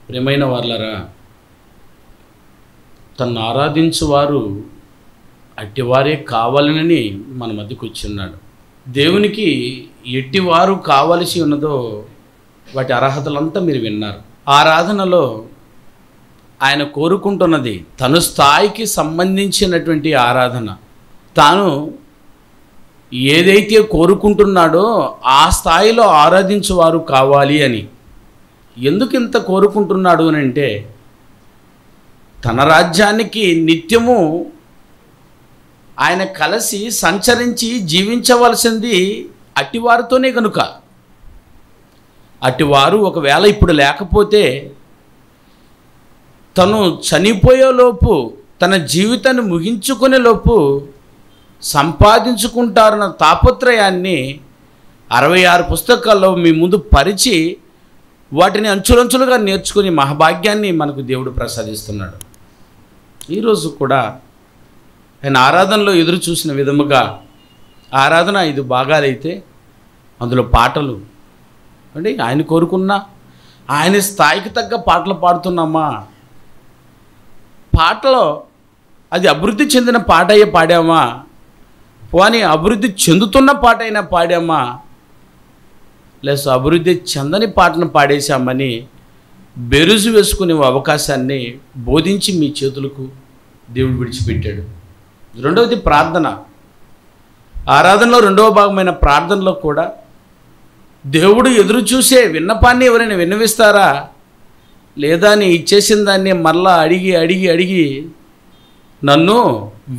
ప్రియమైన వారలారా, తన్ను ఆరాధించువారు అట్టివారే కావాలనని మన మధ్యకు వచ్చిన్నాడు. దేవునికి ఎట్టివారు కావలసి ఉన్నదో వాటి అర్హతలంతా మీరు విన్నారు. ఆరాధనలో ఆయన కోరుకుంటున్నది తన స్థాయికి సంబంధించినటువంటి ఆరాధన. తాను ఏదైతే కోరుకుంటున్నాడో ఆ స్థాయిలో ఆరాధించువారు కావాలి అని. ఎందుకు ఇంత కోరుకుంటున్నాడు అని అంటే, తన రాజ్యానికి నిత్యము ఆయన కలిసి సంచరించి జీవించవలసింది అట్టివారితోనే కనుక. అట్టివారు ఒకవేళ ఇప్పుడు లేకపోతే తను చనిపోయేలోపు, తన జీవితాన్ని ముగించుకునే లోపు సంపాదించుకుంటారన్న తాపత్రయాన్ని 66 పుస్తకాల్లో మీ ముందు పరిచి వాటిని అంచులంచులుగా నేర్చుకుని మహాభాగ్యాన్ని మనకు దేవుడు ప్రసాదిస్తున్నాడు. ఈరోజు కూడా ఆయన ఆరాధనలో ఎదురు చూసిన విధముగా ఆరాధన 5 భాగాలైతే అందులో పాటలు అంటే ఆయన కోరుకున్న ఆయన స్థాయికి తగ్గ పాటలు పాడుతున్నామా? పాటలో అది అభివృద్ధి చెందిన పాట అయ్యే పాడామా, పోనీ అభివృద్ధి చెందుతున్న పాట అయినా పాడామా, లేక అభివృద్ధి చెందని పాటను పాడేశామని బెరుజు వేసుకునే అవకాశాన్ని బోధించి మీ చేతులకు దేవుడు విడిచిపెట్టాడు. రెండవది ప్రార్థన. ఆరాధనలో రెండవ భాగమైన ప్రార్థనలో కూడా దేవుడు ఎదురు చూసే విన్నపాన్ని ఎవరైనా విన్నవిస్తారా లేదా అని ఇచ్చేసిన దాన్ని మరలా అడిగి అడిగి అడిగి నన్ను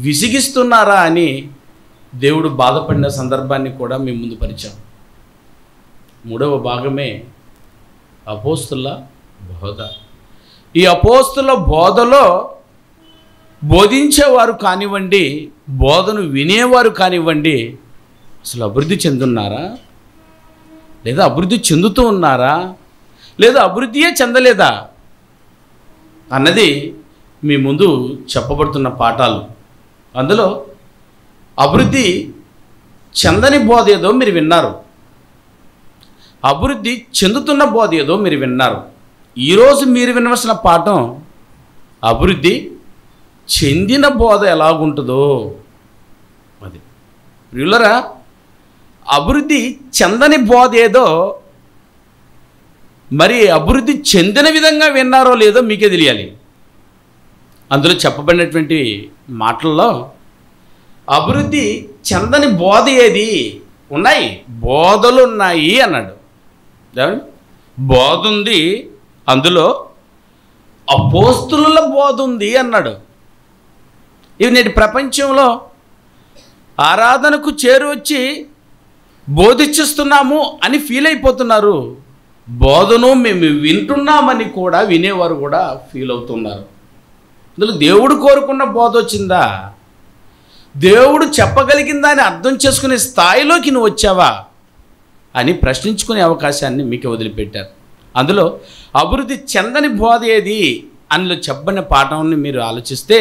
విసిగిస్తున్నారా అని దేవుడు బాధపడిన సందర్భాన్ని కూడా మీ ముందు పరిచాం. మూడవ భాగమే అపోస్తుల బోధ. ఈ అపోస్తుల బోధలో బోధించేవారు కానివ్వండి, బోధను వినేవారు కానివ్వండి, అసలు అభివృద్ధి చెందున్నారా లేదా అభివృద్ధి చెందుతూ ఉన్నారా లేదా అభివృద్ధియే చెందలేదా అన్నది మీ ముందు చెప్పబడుతున్న పాఠాలు. అందులో అభివృద్ధి చెందని బోధ ఏదో మీరు విన్నారు, అభివృద్ధి చెందుతున్న బోధ ఏదో మీరు విన్నారు. ఈరోజు మీరు వినవలసిన పాఠం అభివృద్ధి చెందిన బోధ ఎలాగుంటుందో అది. ప్రియులరా, అభివృద్ధి చెందని బోధ ఏదో మరి అభివృద్ధి చెందిన విధంగా విన్నారో లేదో మీకే తెలియాలి. అందులో చెప్పబడినటువంటి మాటల్లో అభివృద్ధి చెందని బోధ ఏది? ఉన్నాయి, బోధలు ఉన్నాయి అన్నాడు. బోధ ఉంది, అందులో అపోస్తుల బోధ ఉంది అన్నాడు. ఇవి నేటి ప్రపంచంలో ఆరాధనకు చేరువచ్చి బోధించేస్తున్నాము అని ఫీల్ అయిపోతున్నారు. బోధను మేము వింటున్నామని కూడా వినేవారు కూడా ఫీల్ అవుతున్నారు. అందులో దేవుడు కోరుకున్న బోధ వచ్చిందా? దేవుడు చెప్పగలిగిందా అని అర్థం చేసుకునే స్థాయిలోకి నువ్వు వచ్చావా అని ప్రశ్నించుకునే అవకాశాన్ని మీకు వదిలిపెట్టారు. అందులో అభివృద్ధి చెందని బోధ ఏది అందులో చెప్పని పాఠాన్ని మీరు ఆలోచిస్తే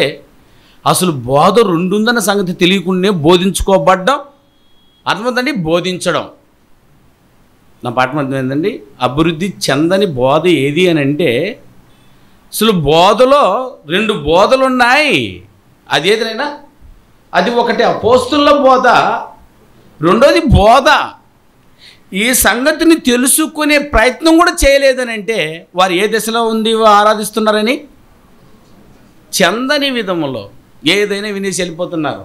అసలు బోధ రెండుందన్న సంగతి తెలియకుండానే బోధించుకోబడ్డం అర్థమైందండి. బోధించడం నా పాఠం అర్థమైందండి. అభివృద్ధి చెందని బోధ ఏది అని అంటే అసలు బోధలో 2 బోధలు ఉన్నాయి. అదేదైనా అది ఒకటి అపోస్తుల బోధ, రెండోది బోధ. ఈ సంగతిని తెలుసుకునే ప్రయత్నం కూడా చేయలేదని అంటే వారు ఏ దశలో ఉంది ఆరాధిస్తున్నారని? చెందని విధములో ఏదైనా వినేసి వెళ్ళిపోతున్నారు.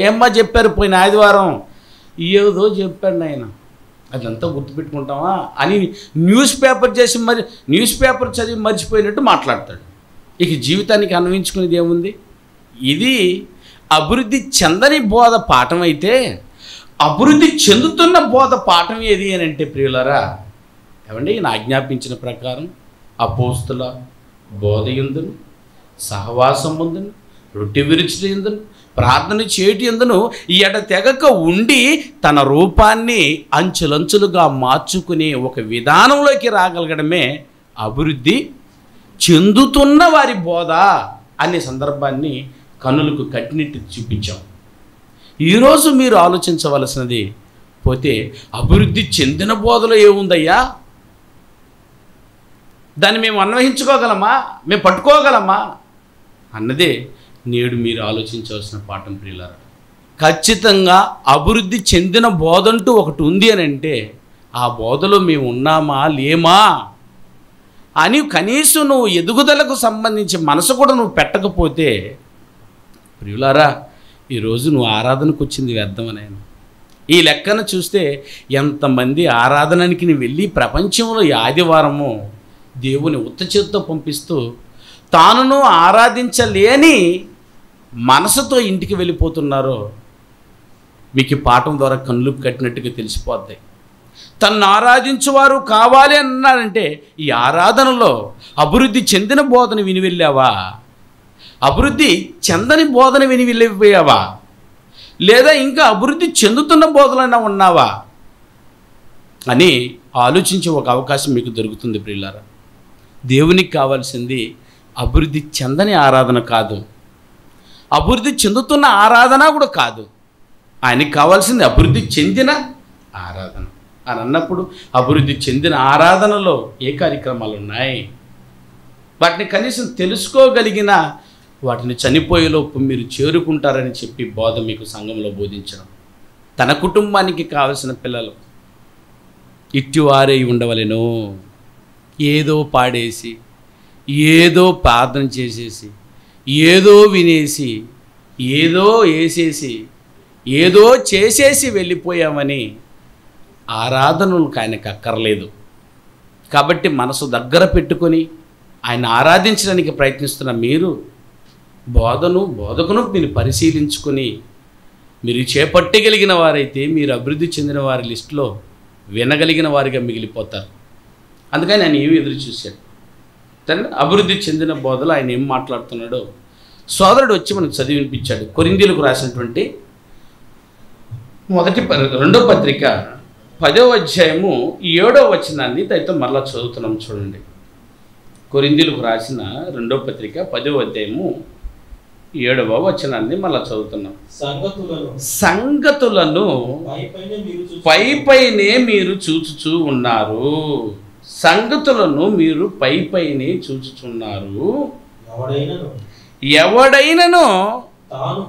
ఏమ్మా చెప్పారు పోయిన ఆదివారం, ఏదో చెప్పాడు ఆయన, అదంతా గుర్తుపెట్టుకుంటామా అని న్యూస్ పేపర్ చేసి మరి న్యూస్ పేపర్ చదివి మర్చిపోయినట్టు మాట్లాడతాడు. ఇక జీవితానికి అన్వయించుకునేది ఏముంది? ఇది అభివృద్ధి చెందని బోధ పాఠం అయితే అభివృద్ధి చెందుతున్న బోధ పాఠం ఏది అని అంటే ప్రియులరా, ఏమండి, నా ఆజ్ఞాపించిన ప్రకారం అపోస్తుల బోధ యందును, సహవాసం ముందును, రొట్టె విరుచుట యందును, ప్రార్థన చేయటి యందును ఎడతెగక ఉండి తన రూపాన్ని అంచులంచులుగా మార్చుకునే ఒక విధానంలోకి రాగలగడమే అభివృద్ధి చెందుతున్న వారి బోధ అనే సందర్భాన్ని కన్నులకు కట్టినట్టు చూపించాం. ఈరోజు మీరు ఆలోచించవలసినది పోతే అభివృద్ధి చెందిన బోధలో ఏముందయ్యా? దాన్ని మేము అన్వయించుకోగలమా, మేము పట్టుకోగలమా అన్నదే నేడు మీరు ఆలోచించవలసిన పాఠం ప్రియులారా. ఖచ్చితంగా అభివృద్ధి చెందిన బోధంటూ ఒకటి ఉంది అని అంటే ఆ బోధలో మేము ఉన్నామా లేమా అని కనీసం నువ్వు ఎదుగుదలకు సంబంధించి మనసు కూడా నువ్వు పెట్టకపోతే ప్రియులారా, ఈరోజు నువ్వు ఆరాధనకు వచ్చింది వ్యర్థమనైనా. ఈ లెక్కన చూస్తే ఎంతమంది ఆరాధనకి వెళ్ళి ప్రపంచంలో ఈ ఆదివారము దేవుని ఉత్త చేతితో పంపిస్తూ తానును ఆరాధించలేని మనసుతో ఇంటికి వెళ్ళిపోతున్నారో మీకు ఈ పాఠం ద్వారా కళ్ళు కట్టినట్టుగా తెలిసిపోద్ది. తన్ను ఆరాధించువారు కావాలి అన్నారంటే ఈ ఆరాధనలో అభివృద్ధి చెందిన బోధన విని వెళ్ళావా, అభివృద్ధి చెందని బోధన విని వెళ్ళిపోయావా, లేదా ఇంకా అభివృద్ధి చెందుతున్న బోధనైనా ఉన్నావా అని ఆలోచించే ఒక అవకాశం మీకు దొరుకుతుంది ప్రియులారా. దేవునికి కావాల్సింది అభివృద్ధి చెందని ఆరాధన కాదు, అభివృద్ధి చెందుతున్న ఆరాధన కూడా కాదు. ఆయనకి కావాల్సింది అభివృద్ధి చెందిన ఆరాధన అని అన్నప్పుడు అభివృద్ధి చెందిన ఆరాధనలో ఏ కార్యక్రమాలు ఉన్నాయి, వాటిని కనీసం తెలుసుకోగలిగిన వాటిని చనిపోయేలోపు మీరు చేరుకుంటారని చెప్పి బోధ మీకు సంఘంలో బోధించడం. తన కుటుంబానికి కావలసిన పిల్లలు ఇట్టివారే ఉండవలెను, ఏదో పాడేసి ఏదో ప్రార్థన చేసేసి ఏదో వినేసి ఏదో వేసేసి ఏదో చేసేసి వెళ్ళిపోయామని ఆరాధనలకు ఆయనకు అక్కర్లేదు. కాబట్టి మనసు దగ్గర పెట్టుకొని ఆయన ఆరాధించడానికి ప్రయత్నిస్తున్న మీరు బోధకును మీరు పరిశీలించుకొని మీరు చేపట్టగలిగిన వారైతే మీరు అభివృద్ధి చెందిన వారి లిస్టులో వినగలిగిన వారిగా మిగిలిపోతారు. అందుకని ఆయన ఏమి ఎదురు చూశాడు. అభివృద్ధి చెందిన బోధలో ఆయన ఏం మాట్లాడుతున్నాడో సోదరుడు వచ్చి మనకు చదివి వినిపించాడు. కొరింథీయులకు రాసినటువంటి 2వ పత్రిక 10వ అధ్యాయము 7వ వచనాన్ని దయతో మరలా చదువుతున్నాం చూడండి. కొరింథీయులకు రాసిన 2వ పత్రిక 10వ అధ్యాయము 7వ వచనాన్ని మళ్ళా చదువుతున్నాం. సంగతులను పైపైనే మీరు చూచుచూ ఉన్నారు, సంగతులను మీరు పైపైనే చూచుచున్నారు. ఎవడైనను తాను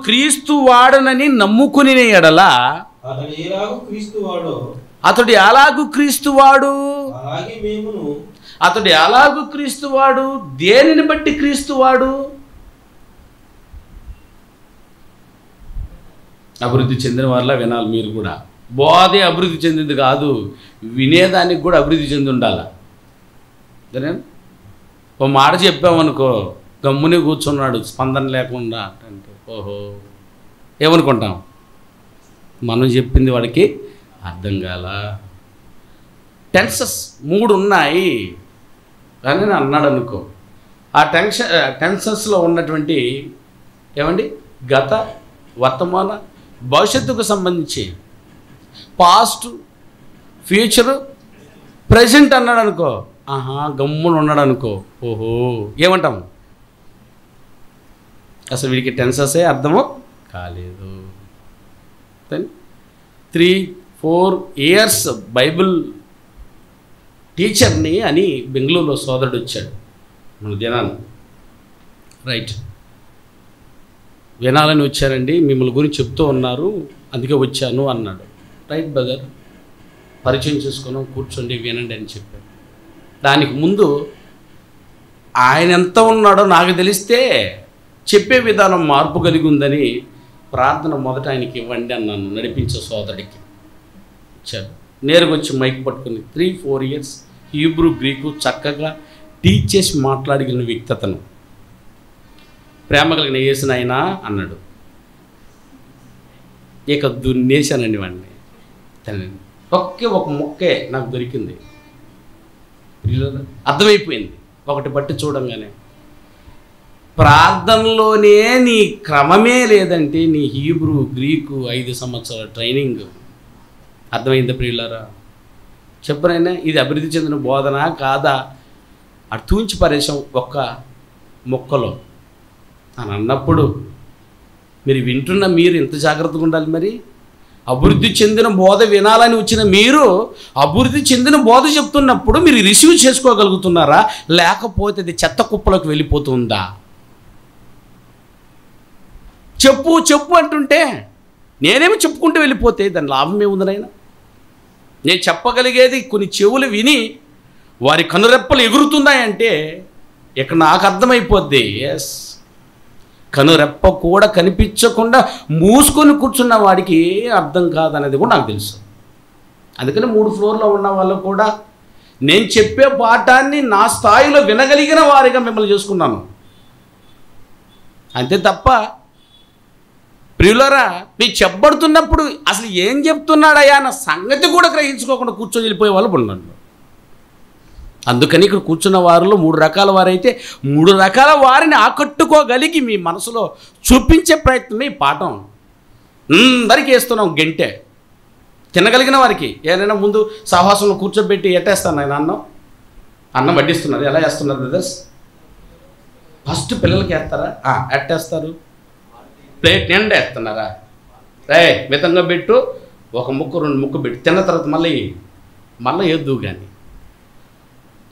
క్రీస్తు వాడనని నమ్ముకుని ఎడల అతడు ఎలాగు క్రీస్తువాడు, అతడు ఎలాగు క్రీస్తువాడు, దేనిని బట్టి క్రీస్తువాడు? అభివృద్ధి చెందిన వాళ్ళ వినాలి మీరు కూడా. బోధే అభివృద్ధి చెందింది కాదు, వినేదానికి కూడా అభివృద్ధి చెంది ఉండాలి. ఓ మాట చెప్పామనుకో గమ్మునే కూర్చున్నాడు స్పందన లేకుండా అంటే ఓహో ఏమనుకుంటాం, మనం చెప్పింది వాడికి అర్థం కాల. టెన్సెస్ 3 ఉన్నాయి అని అన్నాడు అనుకో. ఆ టెన్సెస్లో ఉన్నటువంటి ఏమండి గత, వర్తమాన, భవిష్యత్తుకు సంబంధించి పాస్ట్, ఫ్యూచరు, ప్రజెంట్ అన్నాడు అనుకో, ఆహా గమ్మున ఉన్నాడు అనుకో, ఓహో ఏమంటాం, అసలు వీడికి టెన్సెసే అర్థము కాలేదు. 3-4 ఇయర్స్ బైబిల్ టీచర్ని అని బెంగళూరులో సోదరుడు వచ్చాడు మన దినాన్ని. రైట్, వినాలని వచ్చారండి, మిమ్మల్ని గురించి చెప్తూ ఉన్నారు అందుకే వచ్చాను అన్నాడు. రైట్ బ్రదర్, పరిచయం చేసుకున్నాం, కూర్చోండి వినండి అని చెప్పాడు. దానికి ముందు ఆయన ఎంత ఉన్నాడో నాకు తెలిస్తే చెప్పే విధానం మార్పు కలిగి ఉందని ప్రార్థన మొదట ఆయనకి ఇవ్వండి అన్నాను, నడిపించే సోదరుడికి ఇచ్చాడు. నేరుగా వచ్చి మైక్ పట్టుకుని 3-4 ఇయర్స్ హీబ్రూ, గ్రీకు చక్కగా టీచ్ చేసి మాట్లాడగలిగిన వ్యక్తతను, ప్రేమ కలిగిన యేసుని ఆయన అన్నాడు. ఇక దున్నేశానండి వాడిని. ఒక మొక్కే నాకు దొరికింది, అర్థమైపోయింది ఒకటి బట్టి చూడంగానే. ప్రార్థనలోనే నీ క్రమమే లేదంటే నీ హీబ్రూ, గ్రీకు 5 సంవత్సరాల ట్రైనింగ్ అర్థమైందా ప్రియులారా? చెప్పనైనా ఇది అభివృద్ధి చెందిన బోధన కాదా? అటు తూంచి పరేశాం ఒక్క మొక్కలో అని అన్నప్పుడు మీరు వింటున్న మీరు ఎంత జాగ్రత్తగా ఉండాలి. మరి అభివృద్ధి చెందిన బోధ వినాలని వచ్చిన మీరు అభివృద్ధి చెందిన బోధ చెప్తున్నప్పుడు మీరు రిసీవ్ చేసుకోగలుగుతున్నారా, లేకపోతే అది చెత్త కుప్పలోకి వెళ్ళిపోతుందా? చెప్పు చెప్పు అంటుంటే నేనేమి చెప్పుకుంటూ వెళ్ళిపోతే దాని లాభం ఏముందనైనా? నేను చెప్పగలిగేది కొన్ని చెవులు విని వారి కనురెప్పలు ఎగురుతున్నాయంటే ఇక్కడ నాకు అర్థమైపోద్ది, ఎస్, కనురెప్ప కూడా కనిపించకుండా మూసుకొని కూర్చున్న వాడికి అర్థం కాదనేది కూడా నాకు తెలుసు. అందుకని 3 ఫ్లోర్లో ఉన్న వాళ్ళు కూడా నేను చెప్పే పాఠాన్ని నా స్థాయిలో వినగలిగిన వారిగా మిమ్మల్ని చేసుకున్నాను. అంతే తప్ప ప్రియులరా, మీరు చెప్పబడుతున్నప్పుడు అసలు ఏం చెప్తున్నాడయ్యా అన్న సంగతి కూడా గ్రహించుకోకుండా కూర్చొని వెళ్ళిపోయే వాళ్ళు ఉన్నాడు. అందుకని ఇక్కడ కూర్చున్న వారిలో 3 రకాల వారైతే 3 రకాల వారిని ఆకట్టుకోగలిగి మీ మనసులో చూపించే ప్రయత్నమే ఈ పాఠం. అందరికీ వేస్తున్నాం గంటే. తినగలిగిన వారికి ఏదైనా ముందు సహవాసంలో కూర్చోబెట్టి ఎట్టేస్తాను ఆయన అన్నం వడ్డిస్తున్నారు. ఎలా వేస్తున్నారు బ్రదర్స్? ఫస్ట్ పిల్లలకి వేస్తారా? ఎట్టేస్తారు? ప్లేట్ నిండా వేస్తున్నారా? మితంగా పెట్టు, 1 ముక్క 2 ముక్క పెట్టు, తిన్న తర్వాత మళ్ళీ వేద్దు. కానీ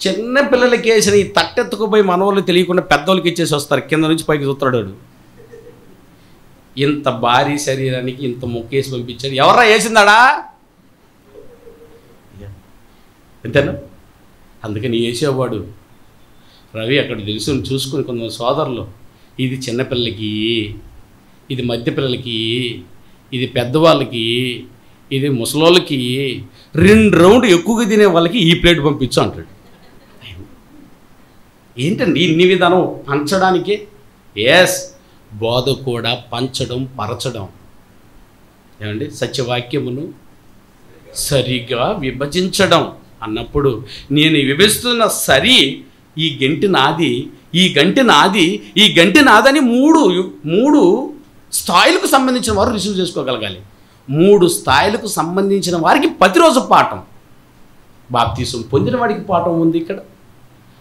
చిన్న పిల్లలకి వేసిన ఈ తట్టెత్తుకుపోయి మనవాళ్ళు తెలియకుండా పెద్దవాళ్ళకి ఇచ్చేసి వస్తారు. కింద నుంచి పైకి చూస్తాడు. ఇంత భారీ శరీరానికి ఇంత ముక్కేసి పంపించాడు. ఎవరా వేసిందాడా? అంతేనా? అందుకని వేసేవాడు రవి అక్కడ తెలుసు చూసుకుని కొంతమంది సోదరులు, ఇది చిన్నపిల్లలకి, ఇది మధ్య పిల్లలకి, ఇది పెద్దవాళ్ళకి, ఇది ముసలోళ్ళకి, 2 రౌండ్ ఎక్కువగా తినే వాళ్ళకి ఈ ప్లేట్ పంపించు అంటాడు. ఏంటండి ఇన్ని విధానం పంచడానికి? ఎస్, బోధ కూడా పంచడం, పరచడం. ఏమండి? సత్యవాక్యమును సరిగా విభజించడం అన్నప్పుడు నేను విభజిస్తున్న సరి, ఈ గంటి నాది, ఈ గంటి నాది, ఈ గంటి నాదని 3 స్థాయిలకు సంబంధించిన వారు రిసీవ్ చేసుకోగలగాలి. 3 స్థాయిలకు సంబంధించిన వారికి ప్రతిరోజు పాఠం. బాప్తీసం పొందిన వాడికి పాఠం ఉంది ఇక్కడ,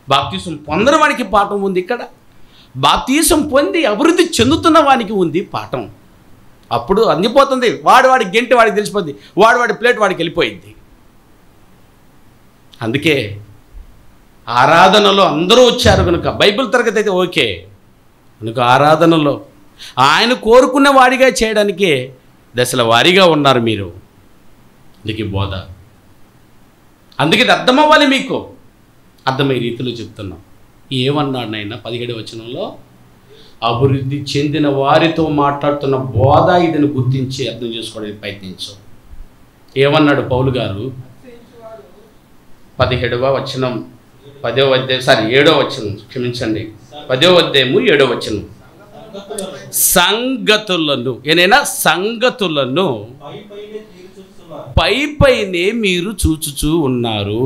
బాప్తీసం పొందని వాడికి పాఠం ఉంది ఇక్కడ, బాప్తీసం పొంది అభివృద్ధి చెందుతున్న వానికి ఉంది పాఠం. అప్పుడు అందిపోతుంది. వాడి గంటి వాడికి తెలిసిపోద్ది, వాడి ప్లేట్ వాడికి వెళ్ళిపోయింది. అందుకే ఆరాధనలో అందరూ వచ్చారు కనుక, బైబిల్ తరగతి అయితే ఓకే కనుక ఆరాధనలో ఆయన కోరుకున్న వాడిగా చేయడానికే దశల వారీగా ఉన్నారు మీరు. అందుకే బోధ, అందుకే ఇది అర్థమవ్వాలి మీకు. అర్థమయ్యే రీతిలో చెప్తున్నాం. ఏమన్నాడు నాయన 17వ వచనంలో? అభివృద్ధి చెందిన వారితో మాట్లాడుతున్న బోధ ఇదని గుర్తించి అర్థం చేసుకోవడానికి ప్రయత్నించు. ఏమన్నాడు పౌలు గారు? 17వ వచనం 10వ అధ్యాయం 7వ వచనం, క్షమించండి, 10వ అధ్యాయము 7వ వచనం. సంగతులను, ఏనైనా సంగతులను పైపైనే మీరు చూచుచూ ఉన్నారు.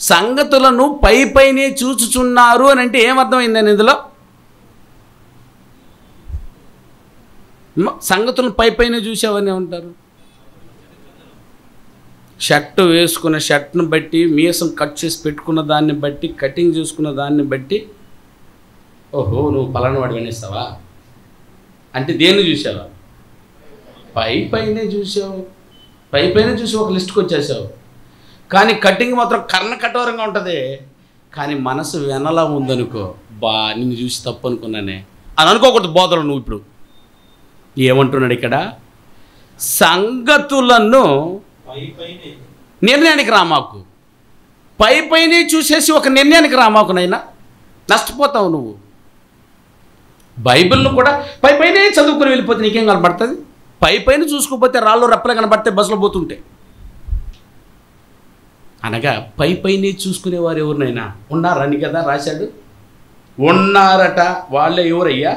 సంగతులను పైపైనే చూచుచున్నారు అని అంటే ఏమర్థమైందని ఇందులో? సంగతులను పైపైనే చూసావని ఉంటారు. షర్టు వేసుకున్న షర్ట్ను బట్టి, మీసం కట్ చేసి పెట్టుకున్న దాన్ని బట్టి, కటింగ్ చూసుకున్న దాన్ని బట్టి, ఓహో నువ్వు పలానా వాడు వినేస్తావా అంటే దేన్ని చూసావా? పైపైనే చూసావు. పైపైనే చూసి ఒక లిస్ట్కి వచ్చేసావు. కానీ కటింగ్ మాత్రం కఠోరంగా ఉంటుంది. కానీ మనసు వెనలా ఉందనుకో, నిన్ను చూసి తప్పు అనుకున్నానే అని అనుకోకూడదు. బోధలు నువ్వు ఇప్పుడు ఏమంటున్నాడు ఇక్కడ? సంగతులను నిర్ణయానికి రామాకు. పైపైనే చూసేసి ఒక నిర్ణయానికి రామాకునైనా నష్టపోతావు నువ్వు. బైబిల్ను కూడా పైపైనే చదువుకుని వెళ్ళిపోతే నీకేం కనబడుతుంది? పైపైన చూసుకోకపోతే రాళ్ళు రెప్పలే కనబడితే బస్సులో పోతుంటే. అనగా పైపైనే చూసుకునేవారు ఎవరినైనా ఉన్నారని కదా రాశాడు. ఉన్నారట. వాళ్ళే ఎవరయ్యా?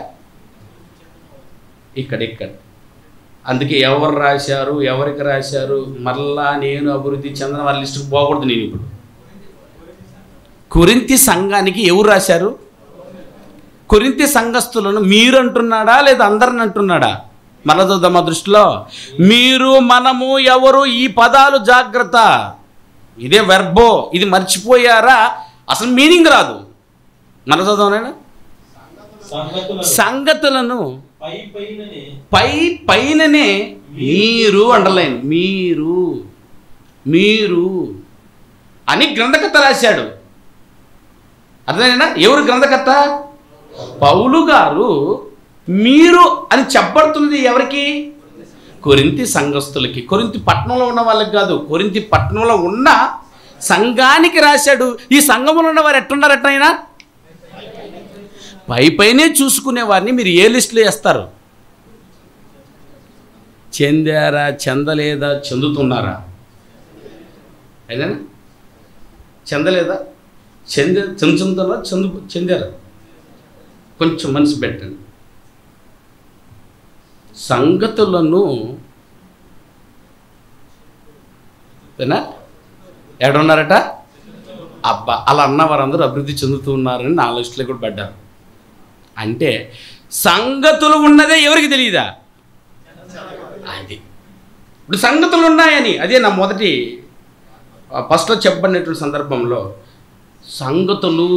ఇక్కడ. అందుకే ఎవరు రాశారు, ఎవరికి రాశారు, మళ్ళా నేను అభివృద్ధి చెందిన వాళ్ళ లిస్టుకు పోకూడదు. నేను ఇప్పుడు కొరింథీ సంఘానికి ఎవరు రాశారు? కొరింథీ సంఘస్థులను మీరు అంటున్నాడా లేదా అందరిని అంటున్నాడా? మళ్ళా చూద్దాం. మా దృష్టిలో మీరు, మనము, ఎవరు, ఈ పదాలు జాగ్రత్త. ఇదే వెర్బో. ఇది మర్చిపోయారా అసలు మీనింగ్ రాదు. మళ్ళా చదువునైనా సంగతులను పైననే మీరు అండర్లైన్ మీరు అని గ్రంథకర్త రాశాడు. అర్థమైనా? ఎవరు గ్రంథకర్త? పౌలు గారు మీరు అని చెప్పబడుతున్నది ఎవరికి? కొరింథీ సంఘస్థులకి. కొరింథీ పట్టణంలో ఉన్న వాళ్ళకి కాదు, కొరింథీ పట్టణంలో ఉన్న సంఘానికి రాశాడు. ఈ సంఘంలో ఉన్న వారు ఎట్టున్నారు? ఎట్టయినా పైనే చూసుకునే వారిని మీరు ఏ లిస్టులో వేస్తారు? చెందారా, చెందలేదా, చెందుతున్నారా? అయినా చెందలేదా, చెందుతున్నారా, చెందారా? కొంచెం మనసు పెట్టండి. సంగతులను ఎక్కడున్నారట? అబ్బా, అలా అన్న వారందరూ అభివృద్ధి చెందుతూ ఉన్నారని నా లిస్టులో కూడా పడ్డారు. అంటే సంగతులు ఉన్నదే ఎవరికి తెలియదా? అది ఇప్పుడు సంగతులు ఉన్నాయని, అదే నా మొదటి ఫస్ట్లో చెప్పబడినటువంటి సందర్భంలో సంగతులు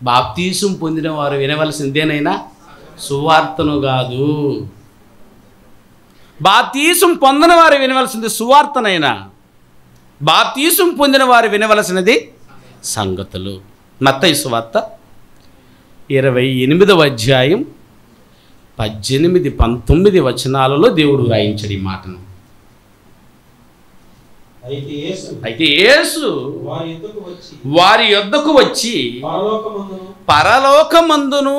బాప్తీసం పొందిన వారు వినవలసిందేనైనా సువార్తను కాదు. బాప్తీసం పొందిన వారు వినవలసింది సువార్తనైనా, బాప్తీసం పొందిన వారు వినవలసినది సంగతులు. మత్తయి సువార్త 28వ అధ్యాయం 18-19 వచనాలలో దేవుడు రాయించాడు ఈ మాటను. అయితే యేసు వారి యొద్దకు వచ్చి పరలోకమందును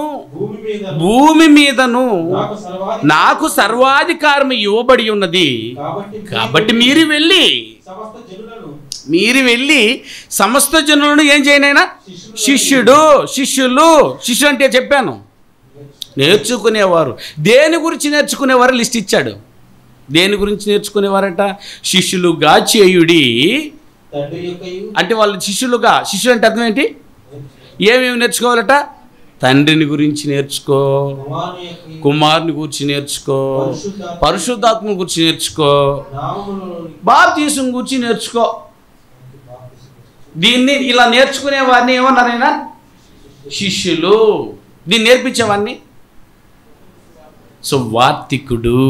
భూమి మీదను నాకు సర్వాధికారం ఇవ్వబడి ఉన్నది, కాబట్టి మీరు వెళ్ళి సమస్త జనులను ఏం చేయనైనా శిష్యులు అంటే చెప్పాను, నేర్చుకునేవారు. దేని గురించి నేర్చుకునేవారు లిస్ట్ ఇచ్చాడు. దేని గురించి నేర్చుకునేవారట? శిష్యులుగా చేయుడి. అంటే వాళ్ళు శిష్యులు అంటే అర్థం ఏంటి? ఏమేమి నేర్చుకోవాలట? తండ్రిని గురించి నేర్చుకో, కుమారుని గురించి నేర్చుకో, పరిశుద్ధాత్మ గురించి నేర్చుకో, బాప్తీసం గురించి నేర్చుకో. దీన్ని ఇలా నేర్చుకునే వారిని ఏమన్నారైనా శిష్యులు. దీన్ని నేర్పించేవాడిని సువార్తికుడు.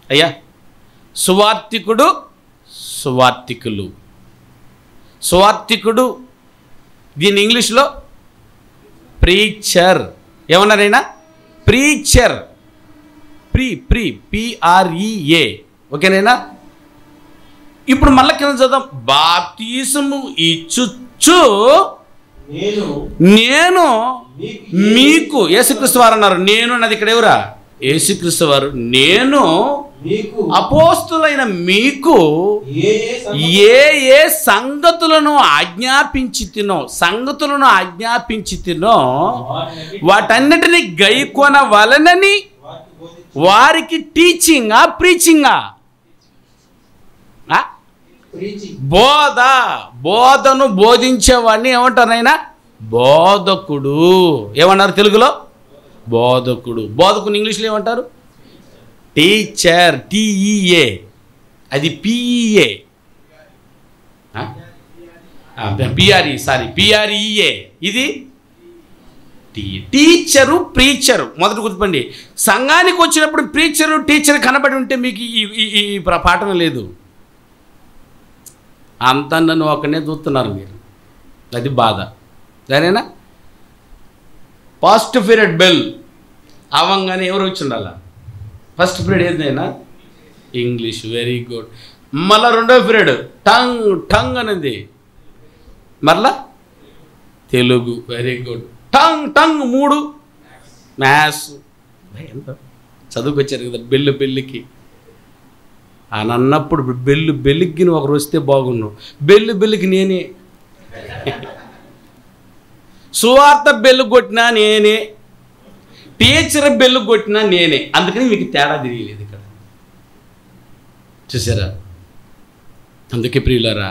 అయ్యా, సువార్తికుడు, సువార్తికులు. సువార్తికుడు దీన్ని ఇంగ్లీష్లో ప్రీచర్ ఏమన్నారైనా? Preacher, PREA. ఓకేనైనా? ఇప్పుడు మళ్ళీ కింద చదువుదాం. బాప్తీసము ఇచ్చుచు నేను మీకు, యేసుక్రీస్తు వారు అన్నారు. నేను అన్నది ఇక్కడ ఎవరా? యేసుక్రీస్తు వారు. నేను అపోస్తులైన మీకు ఏ సంగతులను ఆజ్ఞాపించి తినో వాటన్నిటిని గైకొనవలెనని వారికి టీచింగా, ప్రీచింగా, బోధను బోధించేవాడిని ఏమంటారు? బోధకుడు. ఏమన్నారు తెలుగులో? బోధకుడు. బోధకుని ఇంగ్లీష్లో ఏమంటారు? Teacher, TEA. అది PEA, PREA. ఇది టీచరు, ప్రీచరు. మొదటి గుర్తుపండి. సంఘానికి వచ్చినప్పుడు ప్రీచరు, టీచర్ కనబడి ఉంటే మీకు ఈ పాఠం లేదు. అంతా నన్ను ఒకనే చూస్తున్నారు మీరు. అది బాధ. సరేనా? ఫస్ట్ పీరియడ్ బెల్ అవ్వంగానే ఎవరు వచ్చి ఉండాలా? ఫస్ట్ పీరియడ్ ఏదైనా ఇంగ్లీష్, వెరీ గుడ్. మళ్ళీ రెండో పీరియడ్ టంగ్ అనేది, మరలా Telugu, very good. Tongue 3 maths. ఎంత చదువుకొచ్చారు కదా బెల్లుకి అని అన్నప్పుడు బెల్లుకి ఒకరు వస్తే బాగున్నావు. బెల్లుకి నేనే, సువార్త బెల్లు కొట్టినా నేనే, టీచర్ బెల్లు కొట్టినా నేనే. అందుకని మీకు తేడా తెలియలేదు ఇక్కడ. చూసారా? అందుకే ప్రియులారా,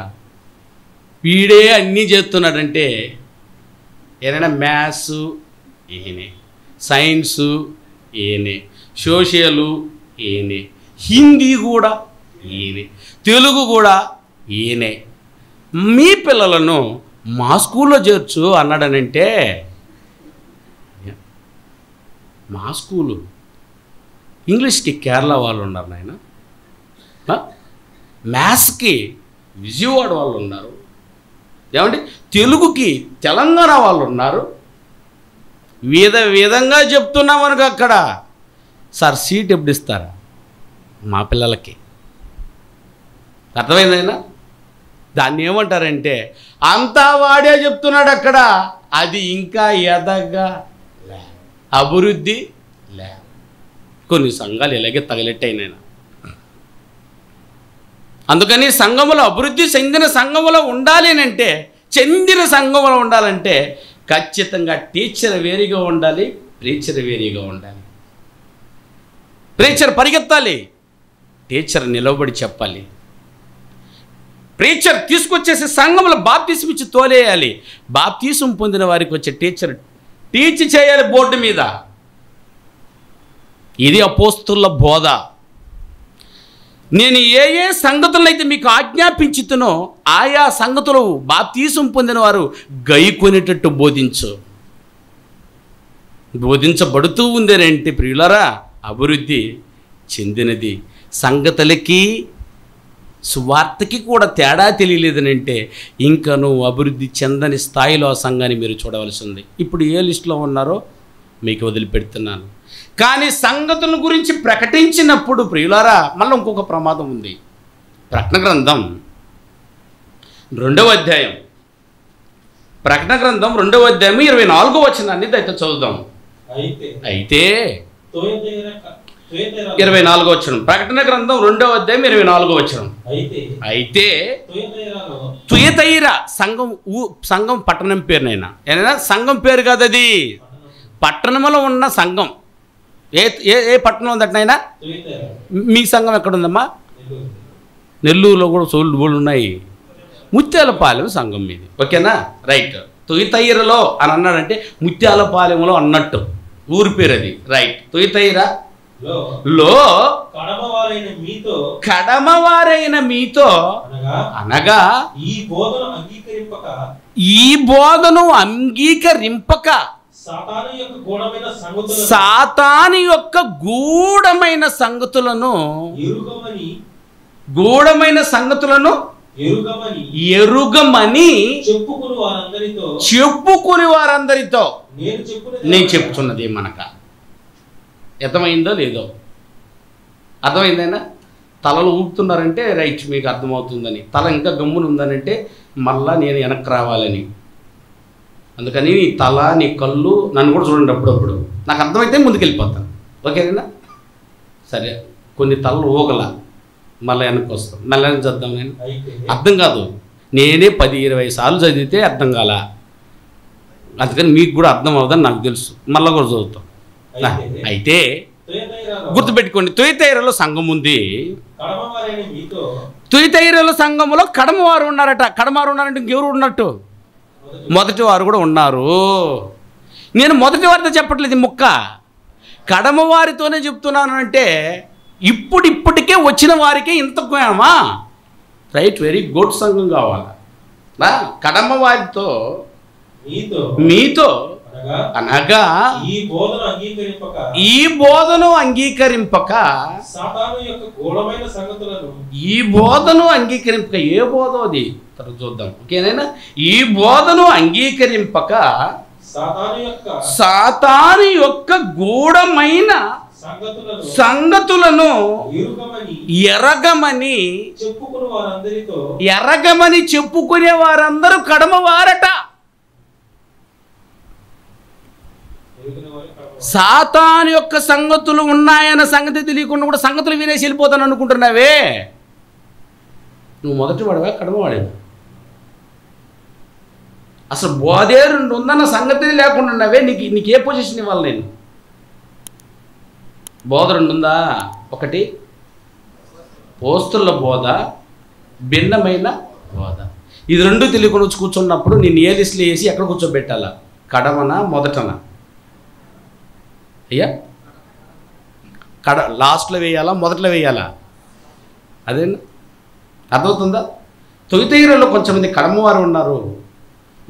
వీడే అన్నీ చేస్తున్నాడంటే ఏదైనా మ్యాథ్స్ ఈయనే, సైన్సు ఈయనే, సోషలు ఈయనే, హిందీ కూడా ఈయనే, తెలుగు కూడా ఈయనే. మీ పిల్లలను మా స్కూల్లో చేర్చు అన్నాడనంటే మా స్కూలు. ఇంగ్లీష్కి కేరళ వాళ్ళు ఉన్నారు నాయన, మ్యాథ్స్కి విజయవాడ వాళ్ళు ఉన్నారు, ఏమంటే తెలుగుకి తెలంగాణ వాళ్ళు ఉన్నారు. విధంగా చెప్తున్నాం మనకు అక్కడ. సార్ సీట్ ఎప్పుడు ఇస్తారా మా పిల్లలకి? అర్థమైందైనా? దాన్ని ఏమంటారంటే అంతా వాడే చెప్తున్నాడు అక్కడ, అది ఇంకా ఎదగా లే, అభివృద్ధి లే. కొన్ని సంఘాలు ఇలాగే తగిలెట్టయినాయన. అందుకని సంఘములో అభివృద్ధి చెందిన సంఘములో ఉండాలంటే ఖచ్చితంగా టీచర్ వేరుగా ఉండాలి, ప్రీచర్ వేరుగా ఉండాలి. ప్రీచర్ పరిగెత్తాలి, టీచర్ నిలబడి చెప్పాలి. ప్రీచర్ తీసుకొచ్చేసి సంఘంలో బాప్తిసం ఇచ్చి తోలేయాలి. బాప్తిసం పొందిన వారికి వచ్చే టీచర్ టీచ్ చేయాలి బోర్డు మీద. ఇది అపోస్తుల బోధ. నేను ఏ ఏ సంగతులనైతే మీకు ఆజ్ఞాపించుతునో ఆయా సంగతులు బాప్తిసం పొందిన వారు గైకొనేటట్టు బోధించబడుతూ ఉందేనంటే ప్రియులారా, అభివృద్ధి చెందినది. సంగతులకి సువార్తకి కూడా తేడా తెలియలేదనంటే ఇంకా నువ్వు అభివృద్ధి చెందని స్థాయిలో ఆ సంఘాన్ని మీరు చూడవలసి ఉంది. ఇప్పుడు ఏ లిస్టులో ఉన్నారో మీకు వదిలిపెడుతున్నాను. కానీ సంగతుల గురించి ప్రకటించినప్పుడు ప్రియులారా మళ్ళీ ఇంకొక ప్రమాదం ఉంది. ప్రకటన గ్రంథం 2వ అధ్యాయం, ప్రకటన గ్రంథం 2వ అధ్యాయం 24వ వచనాన్ని దయతో చదువుదాం. అయితే 24వ వచనం, ప్రకటన గ్రంథం 2వ అధ్యాయం 24వ వచనం. అయితే తుయతైరా సంఘం పట్టణం పేరునైనా ఏదైనా సంఘం పేరు కాదు, అది పట్టణంలో ఉన్న సంఘం. ఏ ఏ పట్టణం ఉందటనైనా? మీ సంఘం ఎక్కడుందమ్మా? నెల్లూరులో కూడా సోళ్ళు ఉన్నాయి. ముత్యాలపాలెం సంఘం మీది, ఓకేనా? రైట్. తుయతైరలో అని అన్నాడంటే ముత్యాలపాలెంలో అన్నట్టు ఊరి పేరు అది. రైట్. తుయతైరా లో కడమవారైన మీతో అనగా ఈ బోధను అంగీకరింపక సాతాను యొక్క గూఢమైన సంగతులను ఎరుగమని చెప్పుకుని వారందరితో నేను చెప్తున్నది మనక. అర్థమైందో లేదో? అర్థమైందైనా? తలలు ఊపుతున్నారంటే రైట్, మీకు అర్థమవుతుందని. తల ఇంకా గమ్మున ఉందనంటే మళ్ళా నేను వెనక్కి రావాలని. అందుకని నీ తల, నీ కళ్ళు నన్ను కూడా చూడండి అప్పుడప్పుడు. నాకు అర్థమైతే ముందుకెళ్ళిపోతాను, ఓకేనా? సరే, కొన్ని తలలు ఊగల మళ్ళీ వెనక్కి వస్తాం. మళ్ళీ చదువుదాం. నేను అర్థం కాదు, నేనే 10-20 సార్లు చదివితే అర్థం కాల. అందుకని మీకు కూడా అర్థం అవుదని నాకు తెలుసు, మళ్ళీ కూడా చదువుతాం. అయితే గుర్తుపెట్టుకోండి, తుయతైరలో సంఘం ఉంది. తుయతైరలో సంఘములో కడమవారు ఉన్నారట. కడమవారు ఉన్నారంటే ఇంకెవరు ఉన్నట్టు? మొదటి వారు కూడా ఉన్నారు. నేను మొదటి వారితో చెప్పట్లేదు ముక్క, కడమవారితోనే చెప్తున్నాను. అంటే ఇప్పటికే వచ్చిన వారికే ఇంత జ్ఞానమా? Right, very good. సంఘం కావాలా? కడమవారితో మీతో అనగా ఈ బోధను అంగీకరింపక ఈ బోధను అంగీకరింపక ఏ బోధ అది తర్వాత చూద్దాం, ఓకేనా? ఈ బోధను అంగీకరింపక సాతాను యొక్క గూఢమైన సంగతులను ఎరగమని చెప్పుకునే వారందరూ కడమవారట. సాతాను యొక్క సంగతులు ఉన్నాయన్న సంగతి తెలియకుండా కూడా సంగతులు వినేసి వెళ్ళిపోతాను అనుకుంటున్నావే, నువ్వు మొదటి వాడవా కడమవాడేవా? అసలు బోధే 2 ఉందన్న సంగతి లేకుండా ఉన్నావే. నీకు ఏ పొజిషన్ ఇవ్వాలి? నేను బోధ 2 ఉందా? ఒకటి పోస్తుల బోధ, భిన్నమైన బోధ. ఇది 2 తెలియకుండా వచ్చి కూర్చున్నప్పుడు నేను ఏ లిస్టులో వేసి ఎక్కడ కూర్చోబెట్టాలా? కడమనా మొదటనా? అయ్యా, లాస్ట్లో వేయాలా మొదట్లో వేయాలా? అదేనా? అర్థమవుతుందా? తుయతైరలో కొంచెంమంది కడమవారు ఉన్నారు.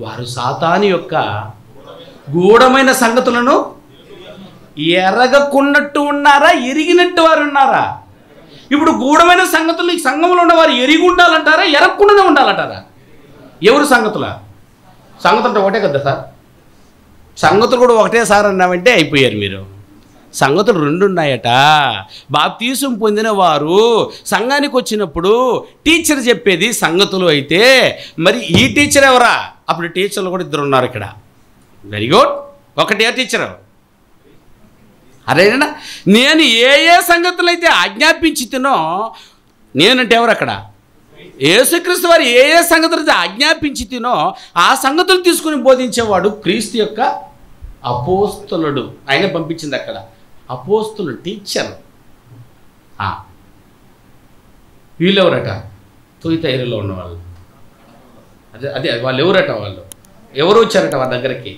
వారు సాతాను యొక్క గూఢమైన సంగతులను ఎరగకున్నట్టు ఉన్నారా, ఎరిగినట్టు వారు ఉన్నారా? ఇప్పుడు గూఢమైన సంగతులు ఈ సంఘంలో ఉన్నవారు ఎరిగి ఉండాలంటారా, ఎరగకుండానే ఉండాలంటారా? ఎవరు సంగతులా? సంగతులు అంటే ఒకటే కదా సార్. సంగతులు కూడా ఒకటే సార్ అన్నామంటే అయిపోయారు మీరు. సంగతులు రెండు ఉన్నాయట. బాప్తీసం పొందిన వారు సంఘానికి వచ్చినప్పుడు టీచర్ చెప్పేది సంగతులు అయితే, మరి ఈ టీచర్ ఎవరా? అప్పుడు టీచర్లు కూడా ఇద్దరు ఉన్నారు ఇక్కడ. Very good. ఒకటే టీచర్. అరేనా, నేను ఏ ఏ సంగతులు అయితే ఆజ్ఞాపించి తినో, నేనంటే ఎవరు అక్కడ? యేసుక్రీస్తు వారు ఏ ఏ సంగతులు అయితే ఆజ్ఞాపించి తినో ఆ సంగతులు తీసుకుని బోధించేవాడు క్రీస్తు యొక్క అపోస్తలుడు. ఆయన పంపించింది అక్కడ అపోస్తలు, టీచర్. వీళ్ళెవరట? తుయితైరులో ఉన్నవాళ్ళు. అదే వాళ్ళు ఎవరట? వాళ్ళు ఎవరు వచ్చారట వాళ్ళ దగ్గరికి?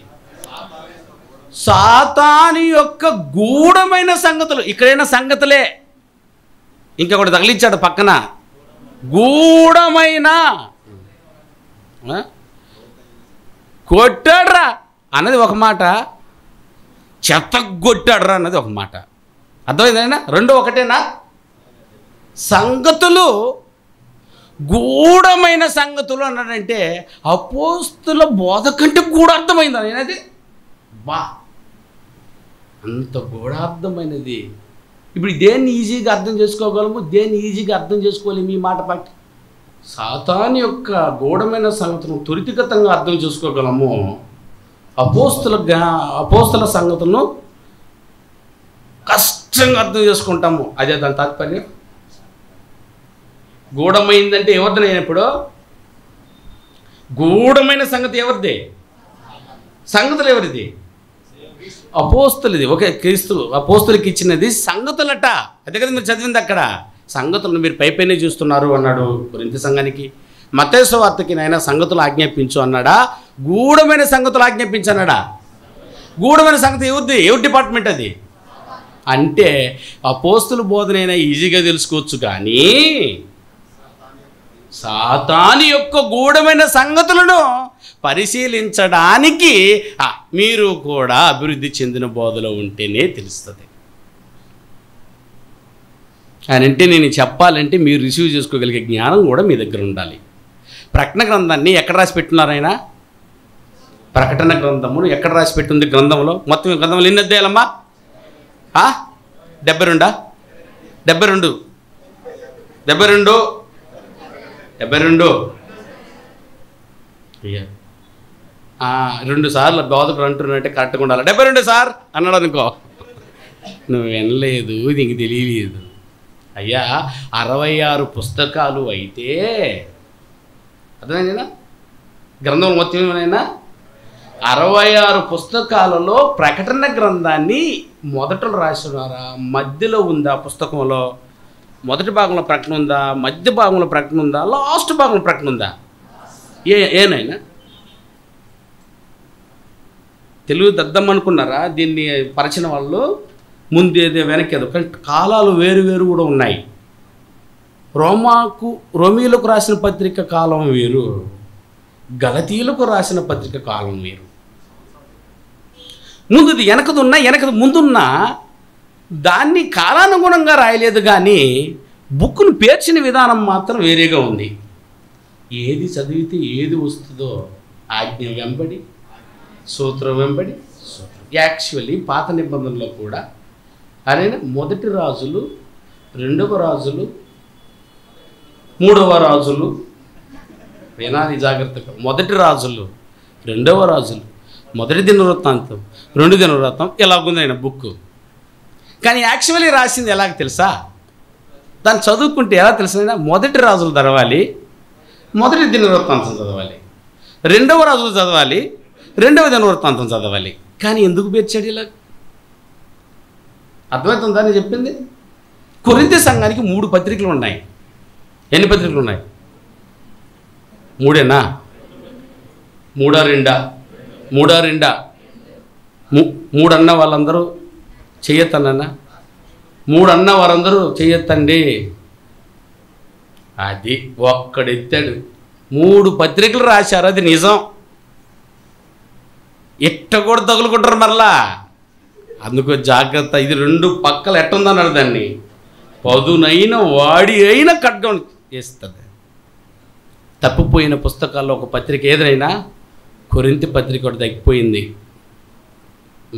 సాతాను యొక్క గూఢమైన సంగతులు. ఇక్కడైనా సంగతులే, ఇంకా కూడా తగిలించాడు పక్కన. గూఢమైన కొట్టాడ్రా అన్నది ఒక మాట, చెత్తగొట్టాడ్రా అన్నది ఒక మాట. అర్థమైందైనా? రెండు ఒకటేనా? సంగతులు, గూఢమైన సంగతులు అన్నాడంటే అపోస్తుల బోధ కంటే గూఢార్థమైంది అనేది. బా, అంత గూఢార్థమైనది. ఇప్పుడు దేన్ని ఈజీగా అర్థం చేసుకోగలము, దేన్ని ఈజీగా అర్థం చేసుకోలేము? ఈ మాట పట్టి సాతాను యొక్క గూఢమైన సంగతులను త్వరితగతంగా అర్థం చేసుకోగలము. అపోస్తుల సంగతులను కష్టంగా అర్థం చేసుకుంటాము. అదే దాని తాత్పర్యం. గూఢమైందంటే ఎవరిది? నేను ఇప్పుడు గూఢమైన సంగతి ఎవరిది? సంగతులు ఎవరిది? అపోస్తులది. ఓకే, క్రీస్తు అపోస్తులకి ఇచ్చినది సంగతులట. అదే కదా మీరు చదివింది అక్కడ. సంగతులను మీరు పైపైనే చూస్తున్నారు అన్నాడు కొరింథీ సంఘానికి. మత్తయి సువార్తకి నాయన సంగతులు ఆజ్ఞాపించు అన్నాడా? గూఢమైన సంగతులు ఆజ్ఞాపించు అన్నాడా? గూఢమైన సంగతి ఎవరిది? ఎవరి డిపార్ట్మెంట్ అది? అంటే అపోస్తుల బోధనైనా ఈజీగా తెలుసుకోవచ్చు, కానీ సాతాను యొక్క గూఢమైన సంగతులను పరిశీలించడానికి మీరు కూడా అభివృద్ధి చెందిన బోధలో ఉంటేనే తెలుస్తుంది. అంటే నేను చెప్పాలంటే మీరు రిసీవ్ చేసుకోగలిగే జ్ఞానం కూడా మీ దగ్గర ఉండాలి. ప్రకటన గ్రంథాన్ని ఎక్కడ రాసి పెట్టున్నారు ఆయన? ప్రకటన గ్రంథమును ఎక్కడ రాసి పెట్టింది? గ్రంథంలో మొత్తం గ్రంథంలో ఎన్ని అధ్యాయాలమ్మా? 72 2 సార్లు బోధకుడు అంటున్నట్టే కరెక్ట్గా ఉండాలి. 72 సార్ అన్నాడు అనుకో, నువ్వు వినలేదు, నీకు తెలియలేదు. అయ్యా 66 పుస్తకాలు అయితే అర్థమైందా? గ్రంథం మొత్తం ఏమైనా 66 పుస్తకాలలో ప్రకటన గ్రంథాన్ని మొదటలో రాసినారా? మధ్యలో ఉందా పుస్తకంలో? మొదటి భాగంలో ప్రకటన ఉందా? మధ్య భాగంలో ప్రకటన ఉందా? లాస్ట్ భాగంలో ప్రకటన ఉందా? ఏనైనా తెలుగు దద్దమ్మనుకున్నారా దీన్ని పరిచిన వాళ్ళు? ముందేదో వెనకేదో, కానీ కాలాలు వేరు వేరు కూడా ఉన్నాయి. రోమీలకు రాసిన పత్రిక కాలం వేరు, గలతీయులకు రాసిన పత్రిక కాలం వేరు. ముందుది వెనకది ముందున్నా దాన్ని కాలానుగుణంగా రాయలేదు, కానీ బుక్ను పేర్చిన విధానం మాత్రం వేరేగా ఉంది. ఏది చదివితే ఏది వస్తుందో ఆజ్ఞ వెంబడి, సూత్రం వెంబడి సూత్రం. యాక్చువల్లీ పాత నిబంధనలో కూడా అరేనా మొదటి రాజులు, రెండవ రాజులు, మూడవ రాజులు, వినాలి జాగ్రత్తగా, మొదటి రాజులు, రెండవ రాజులు, మొదటి దినవృత్తాంతం, 2 దినవృత్తం ఇలాగుంది ఆయన బుక్. కానీ యాక్చువల్లీ రాసింది ఎలాగ తెలుసా? దాన్ని చదువుకుంటే ఎలా తెలుసా? మొదటి రాజులు చదవాలి, మొదటి దినవృత్తాంతం చదవాలి, రెండవ రాజులు చదవాలి, రెండవ దినవృత్తాంతం చదవాలి. కానీ ఎందుకు పేర్చాడు ఇలా? అర్థమవుతుందా నేను చెప్పింది? కొరింథీ సంఘానికి 3 పత్రికలు ఉన్నాయి. ఎన్ని పత్రికలు ఉన్నాయి? 3 3 అన్న వాళ్ళందరూ చెయ్యొద్దన్నా? 3 అన్న వారందరూ చెయ్యొద్దండి. అది ఒక్కడెత్తాడు. 3 పత్రికలు రాశారు, అది నిజం. ఎట్ట కూడా తగులుకుంటారు మరలా. అందుకు జాగ్రత్త. ఇది రెండు పక్కలు ఎట్టుందన్నారు దాన్ని, పదునైన వాడి అయిన ఖడ్గం వేస్తుంది. తప్పిపోయిన పుస్తకాల్లో ఒక పత్రిక ఏదైనా కొరింథీ పత్రిక ఒకటి తగ్గిపోయింది.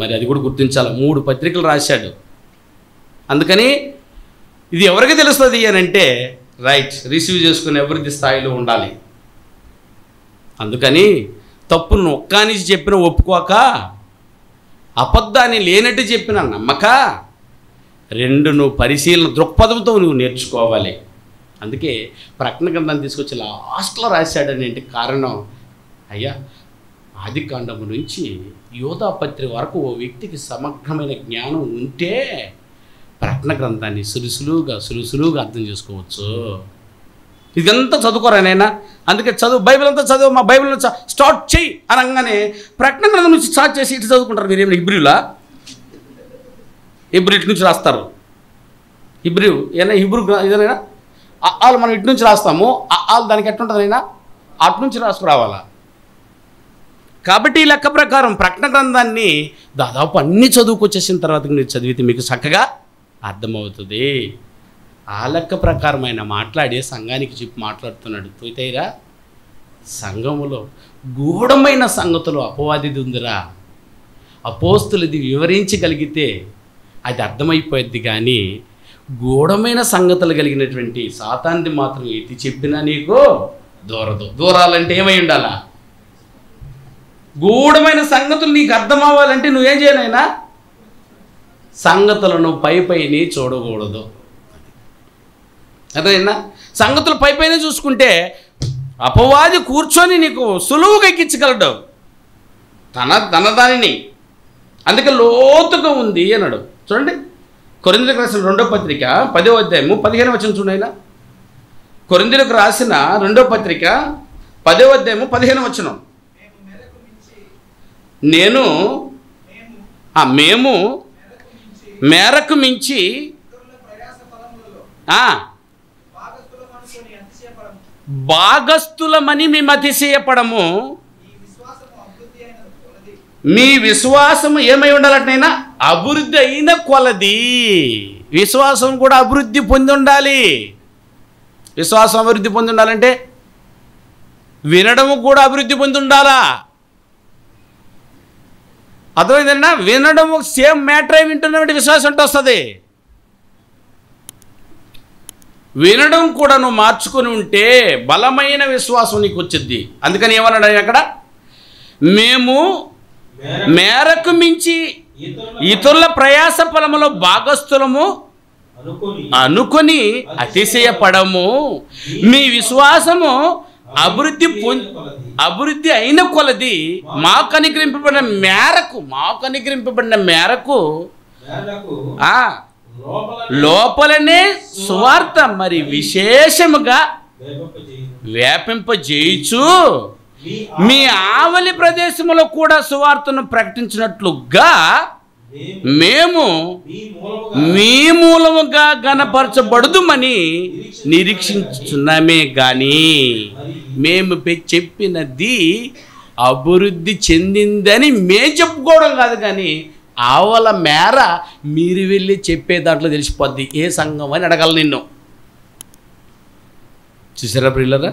మరి అది కూడా గుర్తించాలి. 3 పత్రికలు రాశాడు. అందుకని ఇది ఎవరికి తెలుస్తుంది అని అంటే రైట్ రిసీవ్ చేసుకుని ఎవరిది స్థాయిలో ఉండాలి. అందుకని తప్పును ఒక్కానించి చెప్పిన ఒప్పుకోక, అబద్ధాన్ని లేనట్టు చెప్పిన నమ్మక, 2 నువ్వు పరిశీలన దృక్పథంతో నువ్వు నేర్చుకోవాలి. అందుకే ప్రకటన గ్రంథాన్ని తీసుకొచ్చి లాస్ట్లో రాశాడని అంటే కారణం, అయ్యా ఆదికాండము నుంచి యోధా పత్రిక వరకు ఓ వ్యక్తికి సమగ్రమైన జ్ఞానం ఉంటే ప్రకటన గ్రంథాన్ని సులుసులుగా అర్థం చేసుకోవచ్చు. ఇదంతా చదువుకోరానైనా. అందుకే బైబిల్ అంతా చదువు, మా బైబిల్ స్టార్ట్ చేయి అనగానే ప్రకటన గ్రంథం నుంచి స్టార్ట్ చేసి ఇటు చదువుకుంటారు. మీరేమైనా హిబ్రూలా? హిబ్రూ ఇటు నుంచి రాస్తారు. హిబ్రూ ఏదైనా హిబ్రూ ఏదైనా వాళ్ళు మనం ఇటు నుంచి రాస్తాము. వాళ్ళు దానికి ఎట్లుంటుందైనా అటు నుంచి రాసుకురావాలా. కాబట్టి ఈ లెక్క ప్రకారం ప్రకటన గ్రంథాన్ని దాదాపు అన్నీ చదువుకొచ్చేసిన తర్వాత మీరు చదివితే మీకు చక్కగా అర్థమవుతుంది. ఆ లెక్క ప్రకారం ఆయన మాట్లాడి సంఘానికి చెప్పి మాట్లాడుతున్నాడు. తోయితేరా సంఘములో గూఢమైన సంగతులు అపవాదిది ఉందిరా, అపోస్తులది వివరించగలిగితే అది అర్థమైపోద్ది. కానీ గూఢమైన సంగతులు కలిగినటువంటి సాతాన్ని మాత్రం ఎత్తి చెప్పినా నీకు దూరాలంటే ఏమై ఉండాలా? గూఢమైన సంగతులు నీకు అర్థం అవ్వాలంటే నువ్వేం చేయనైనా సంగతులను పైని చూడకూడదు. అదేనా? సంగతులు పైనే చూసుకుంటే అపవాది కూర్చొని నీకు సులువుగా ఎక్కించగలడు తన దానిని. అందుకే లోతుగా ఉంది అన్నాడు. చూడండి, కొరింథీయులకు రాసిన 2వ పత్రిక 10వ అధ్యాయము 15వ వచనం చూడండి. కొరింథీయులకు రాసిన 2వ పత్రిక 10వ అధ్యాయము 15వ వచనం. మేము మేరకు మించి భాగస్థులమని మేము అతిశయపడము. మీ విశ్వాసము ఏమై ఉండాలంటైనా అభివృద్ధి అయిన కొలది. విశ్వాసం కూడా అభివృద్ధి పొంది ఉండాలి. విశ్వాసం అభివృద్ధి పొంది ఉండాలంటే వినడము కూడా అభివృద్ధి పొంది ఉండాలా? అర్థమైందన్నా? వినడము సేమ్ మ్యాటర్ అయి వింటున్నామంటే విశ్వాసం అంటే వస్తుంది. వినడం కూడా నువ్వు మార్చుకొని ఉంటే బలమైన విశ్వాసం నీకు వచ్చింది. అందుకని ఏమన్నాడు అక్కడ, మేము మేరకు మించి ఇతరుల ప్రయాస ఫలములో భాగస్థులము అనుకొని అతిశయపడము. మీ విశ్వాసము అభివృద్ధి అయిన కొలది మాకు అనుగ్రహింపబడిన మేరకు లోపలనే సువార్త మరి విశేషముగా వ్యాపింపజేయుచు మీ ఆవలి ప్రదేశంలో కూడా సువార్తను ప్రకటించినట్లుగా మేము మీ మూలముగా గణపరచబడుదుమని నిరీక్షించున్నామే గాని మేము చెప్పినది అభివృద్ధి చెందిందని మేము చెప్పుకోవడం కాదు. కానీ ఆవల మేర మీరు వెళ్ళి చెప్పే దాంట్లో తెలిసిపోద్ది ఏ సంఘం అని అడగాలి నిన్ను. చూసారా ప్రియులరా?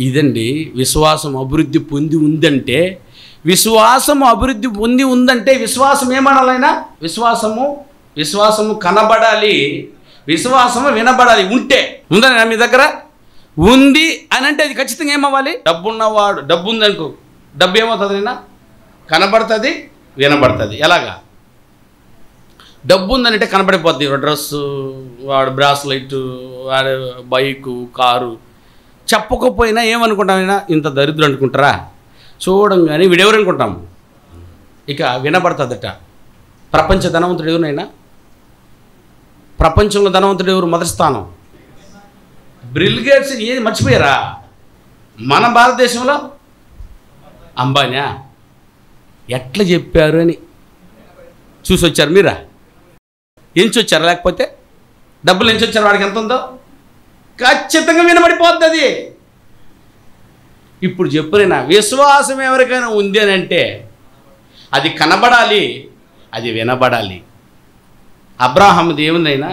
ఇదండి విశ్వాసం అభివృద్ధి పొంది ఉందంటే. విశ్వాసము అభివృద్ధి పొంది ఉందంటే విశ్వాసం ఏమనాలైనా విశ్వాసము కనబడాలి, విశ్వాసము వినబడాలి. ఉందని మీ దగ్గర ఉంది అని అంటే అది ఖచ్చితంగా ఏమవ్వాలి? డబ్బున్నవాడు, డబ్బు ఉందనుకో, డబ్బు ఏమవుతుంది అయినా కనబడుతుంది, వినబడుతుంది. ఎలాగా? డబ్బు ఉందనంటే కనబడిపోద్ది. డ్రెస్సు, వాడు బ్రాస్లైట్, వాడు బైకు, కారు. చెప్పకపోయినా ఏమనుకుంటామైనా ఇంత దరిద్రం అనుకుంటారా? చూడంగానే వీడెవరు అనుకుంటాము. ఇక వినబడుతుందట. ప్రపంచ ధనవంతుడు ఎవరినైనా? ప్రపంచంలో ధనవంతుడు ఎవరు? మొదటి స్థానం బిల్ గేట్స్. ఏది మర్చిపోయారా? మన భారతదేశంలో అంబానీ ఎట్లా చెప్పారు అని చూసి వచ్చారు మీరా? ఎంచి వచ్చారు? లేకపోతే డబ్బులు ఎంచి వచ్చారు? వాడికి ఎంత ఉందో ఖచ్చితంగా వినబడిపోద్ది అది. ఇప్పుడు చెప్పురైనా విశ్వాసం ఎవరికైనా ఉంది అని అంటే అది కనబడాలి, అది వినబడాలి. అబ్రాహాముది ఏముందైనా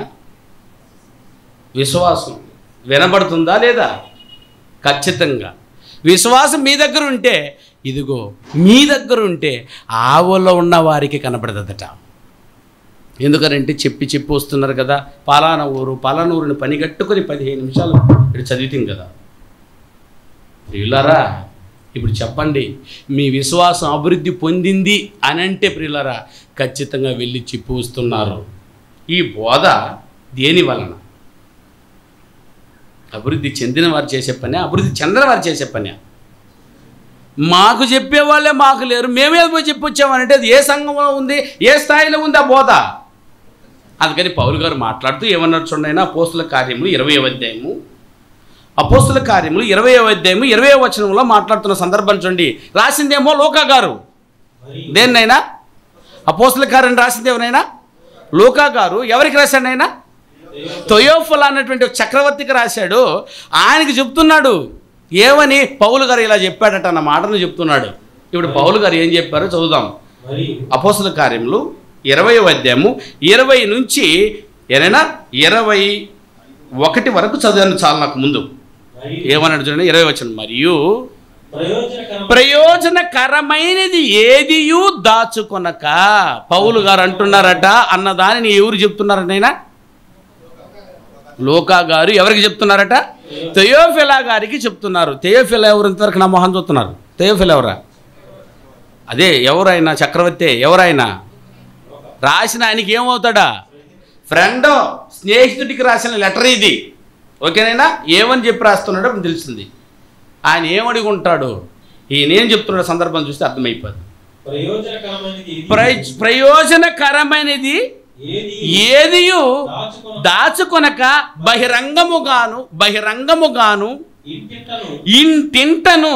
విశ్వాసం వినబడుతుందా లేదా? ఖచ్చితంగా. విశ్వాసం మీ దగ్గర ఉంటే, ఇదిగో మీ దగ్గర ఉంటే ఆ ఊళ్ళో ఉన్న వారికి కనబడదట. ఎందుకనంటే చెప్పి వస్తున్నారు కదా, పలానా ఊరిని పని కట్టుకొని 15 నిమిషాలు ఇక్కడ చదివితాం కదా. ప్రియులారా, ఇప్పుడు చెప్పండి, మీ విశ్వాసం అభివృద్ధి పొందింది అని అంటే ప్రియులారా ఖచ్చితంగా వెళ్ళి చెప్పి వస్తున్నారు. ఈ బోధ దేని వలన? అభివృద్ధి చెందిన వారు చేసే పని, అభివృద్ధి చెందిన వారు చేసే పని. మాకు చెప్పేవాళ్ళే మాకు లేరు, మేమే పోయి చెప్పొచ్చామనంటే అది ఏ సంఘంలో ఉంది, ఏ స్థాయిలో ఉంది ఆ బోధ? అందుకని పౌలు గారు మాట్లాడుతూ ఏమన్నారు చూడండి, అపోస్తుల కార్యములు 20వ అధ్యాయము, అపోస్తుల కార్యములు 20వ అధ్యాయము 20వ వచనంలో మాట్లాడుతున్న సందర్భం చూడండి. రాసిందేమో లూకా గారు. దేన్నైనా అపోస్తుల కార్యం రాసింది ఎవరైనా? లూకా గారు. ఎవరికి రాశాడు ఆయన? థెయోఫిలా అన్నటువంటి చక్రవర్తికి రాశాడు. ఆయనకి చెప్తున్నాడు ఏమని, పౌలు గారు ఇలా చెప్పాడట అన్న మాటను చెప్తున్నాడు. ఇప్పుడు పౌలు గారు ఏం చెప్పారో చదువుదాం. అపోస్తుల కార్యములు 20వ అధ్యాయము 20 నుంచి 21 వరకు చదివాను చాలు నాకు ముందు. ఏమన్నాడు చూడండి, 20 వచనం. మరియు ప్రయోజనకరమైనది ఏదియూ దాచుకొనక. పౌలు గారు అంటున్నారట అన్న దానిని ఎవరు చెప్తున్నారనైనా? లూకా గారు. ఎవరికి చెప్తున్నారట? థెయోఫిలా గారికి చెప్తున్నారు. థెయోఫిలా ఎవరు? ఇంతవరకు నా మొహం చూస్తున్నారు. థెయోఫిలా ఎవరా? అదే ఎవరైనా చక్రవర్తి. ఎవరైనా రాసిన ఆయనకి ఏమవుతాడా? ఫ్రెండ్, స్నేహితుడికి రాసిన లెటర్ ఇది. ఓకేనైనా? ఏమని చెప్పి రాస్తున్నాడో అప్పుడు తెలిసింది. ఆయన ఏమడిగి ఉంటాడు, ఈయనేం చెప్తున్నాడు సందర్భం చూస్తే అర్థమైపోద్ది. ప్రయోజనకరమైనది ఏదియు దాచుకొనక బహిరంగముగాను ఇంటింటను